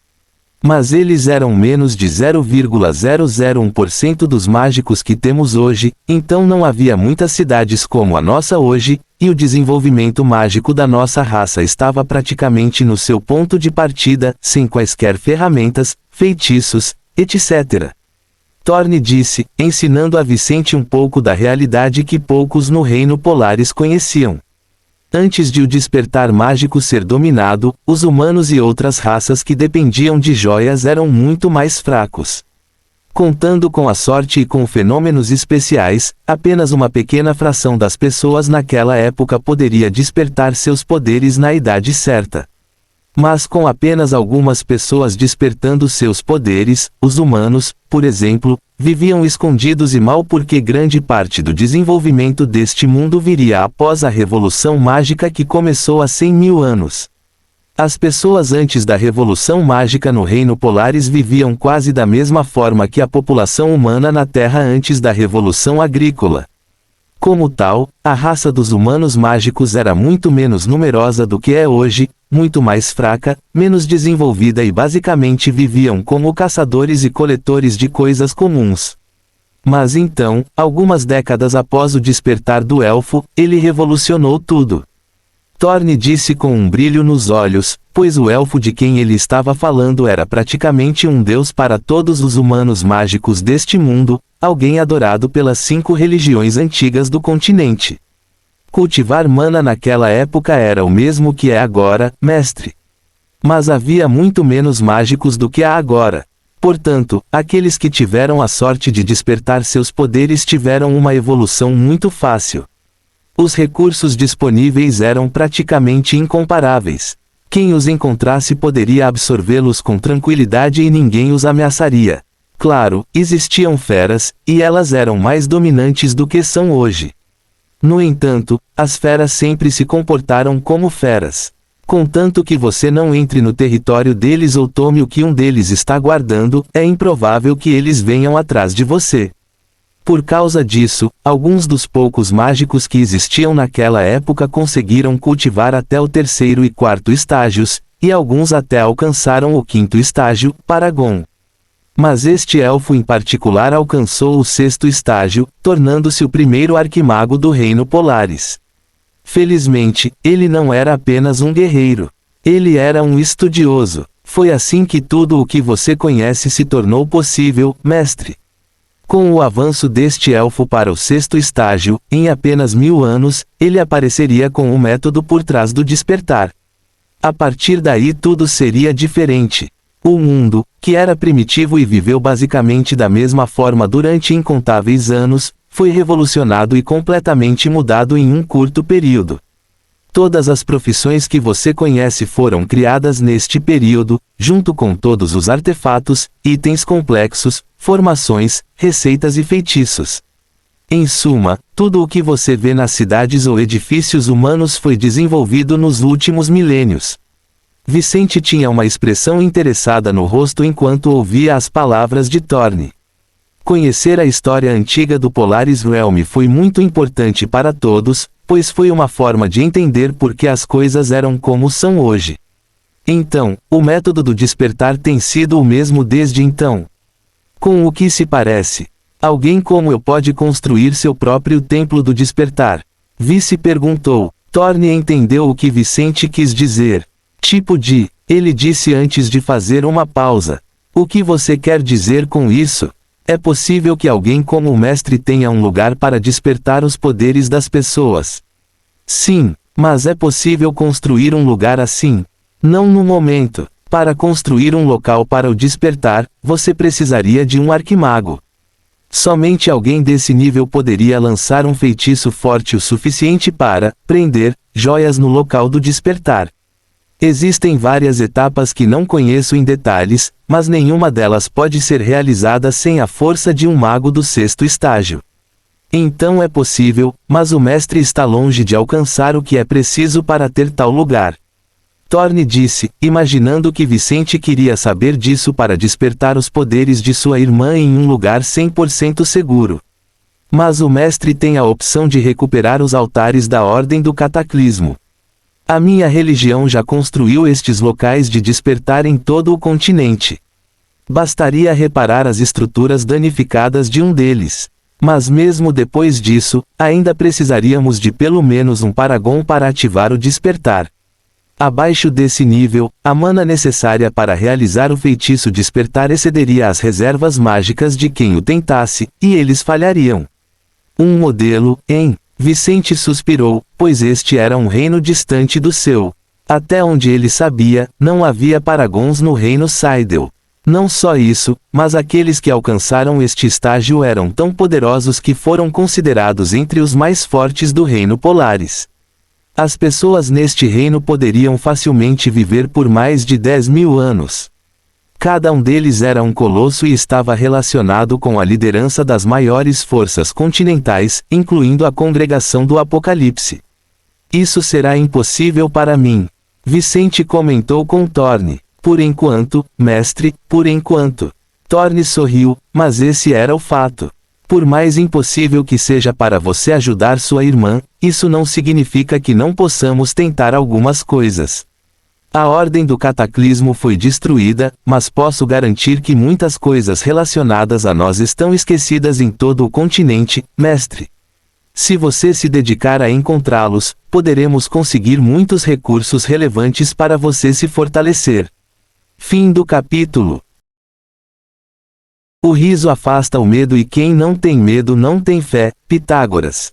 [SPEAKER 1] Mas eles eram menos de 0,001% dos mágicos que temos hoje, então não havia muitas cidades como a nossa hoje, e o desenvolvimento mágico da nossa raça estava praticamente no seu ponto de partida, sem quaisquer ferramentas, feitiços, etc. Thorne disse, ensinando a Vicente um pouco da realidade que poucos no Reino Polaris conheciam. Antes de o despertar mágico ser dominado, os humanos e outras raças que dependiam de joias eram muito mais fracos. Contando com a sorte e com fenômenos especiais, apenas uma pequena fração das pessoas naquela época poderia despertar seus poderes na idade certa. Mas com apenas algumas pessoas despertando seus poderes, os humanos, por exemplo, viviam escondidos e mal porque grande parte do desenvolvimento deste mundo viria após a Revolução Mágica que começou há 100 mil anos. As pessoas antes da Revolução Mágica no Reino Polaris viviam quase da mesma forma que a população humana na Terra antes da Revolução Agrícola. Como tal, a raça dos humanos mágicos era muito menos numerosa do que é hoje, muito mais fraca, menos desenvolvida e basicamente viviam como caçadores e coletores de coisas comuns. Mas então, algumas décadas após o despertar do elfo, ele revolucionou tudo. Thorne disse com um brilho nos olhos, pois o elfo de quem ele estava falando era praticamente um deus para todos os humanos mágicos deste mundo, alguém adorado pelas 5 religiões antigas do continente. Cultivar mana naquela época era o mesmo que é agora, mestre. Mas havia muito menos mágicos do que há agora. Portanto, aqueles que tiveram a sorte de despertar seus poderes tiveram uma evolução muito fácil. Os recursos disponíveis eram praticamente incomparáveis. Quem os encontrasse poderia absorvê-los com tranquilidade e ninguém os ameaçaria. Claro, existiam feras, e elas eram mais dominantes do que são hoje. No entanto, as feras sempre se comportaram como feras. Contanto que você não entre no território deles ou tome o que um deles está guardando, é improvável que eles venham atrás de você. Por causa disso, alguns dos poucos mágicos que existiam naquela época conseguiram cultivar até o 3º e 4º estágios, e alguns até alcançaram o 5º estágio, Paragon. Mas este elfo em particular alcançou o 6º estágio, tornando-se o primeiro arquimago do Reino Polaris. Felizmente, ele não era apenas um guerreiro. Ele era um estudioso. Foi assim que tudo o que você conhece se tornou possível, mestre. Com o avanço deste elfo para o 6º estágio, em apenas 1000 anos, ele apareceria com um método por trás do despertar. A partir daí tudo seria diferente. O mundo, que era primitivo e viveu basicamente da mesma forma durante incontáveis anos, foi revolucionado e completamente mudado em um curto período. Todas as profissões que você conhece foram criadas neste período, junto com todos os artefatos, itens complexos, formações, receitas e feitiços. Em suma, tudo o que você vê nas cidades ou edifícios humanos foi desenvolvido nos últimos milênios. Vicente tinha uma expressão interessada no rosto enquanto ouvia as palavras de Thorne. Conhecer a história antiga do Polaris Realm foi muito importante para todos, pois foi uma forma de entender por que as coisas eram como são hoje. Então, o método do despertar tem sido o mesmo desde então. Com o que se parece? Alguém como eu pode construir seu próprio templo do despertar? Vice perguntou. Thorne entendeu o que Vicente quis dizer. Tipo de, ele disse antes de fazer uma pausa. O que você quer dizer com isso? É possível que alguém como o mestre tenha um lugar para despertar os poderes das pessoas. Sim, mas é possível construir um lugar assim? Não no momento. Para construir um local para o despertar, você precisaria de um arquimago. Somente alguém desse nível poderia lançar um feitiço forte o suficiente para prender joias no local do despertar. Existem várias etapas que não conheço em detalhes, mas nenhuma delas pode ser realizada sem a força de um mago do 6º estágio. Então é possível, mas o mestre está longe de alcançar o que é preciso para ter tal lugar. Thorne disse, imaginando que Vicente queria saber disso para despertar os poderes de sua irmã em um lugar 100% seguro. Mas o mestre tem a opção de recuperar os altares da Ordem do Cataclismo. A minha religião já construiu estes locais de despertar em todo o continente. Bastaria reparar as estruturas danificadas de um deles. Mas mesmo depois disso, ainda precisaríamos de pelo menos um Paragon para ativar o despertar. Abaixo desse nível, a mana necessária para realizar o feitiço despertar excederia as reservas mágicas de quem o tentasse, e eles falhariam. Um modelo, hein? Vicente suspirou, pois este era um reino distante do seu. Até onde ele sabia, não havia Paragons no reino Seidel. Não só isso, mas aqueles que alcançaram este estágio eram tão poderosos que foram considerados entre os mais fortes do reino Polaris. As pessoas neste reino poderiam facilmente viver por mais de 10.000 anos. Cada um deles era um colosso e estava relacionado com a liderança das maiores forças continentais, incluindo a Congregação do Apocalipse. Isso será impossível para mim. Vicente comentou com Thorne. Por enquanto, mestre, por enquanto. Thorne sorriu, mas esse era o fato. Por mais impossível que seja para você ajudar sua irmã, isso não significa que não possamos tentar algumas coisas. A Ordem do Cataclismo foi destruída, mas posso garantir que muitas coisas relacionadas a nós estão esquecidas em todo o continente, mestre. Se você se dedicar a encontrá-los, poderemos conseguir muitos recursos relevantes para você se fortalecer. Fim do capítulo. O riso afasta o medo e quem não tem medo não tem fé, Pitágoras.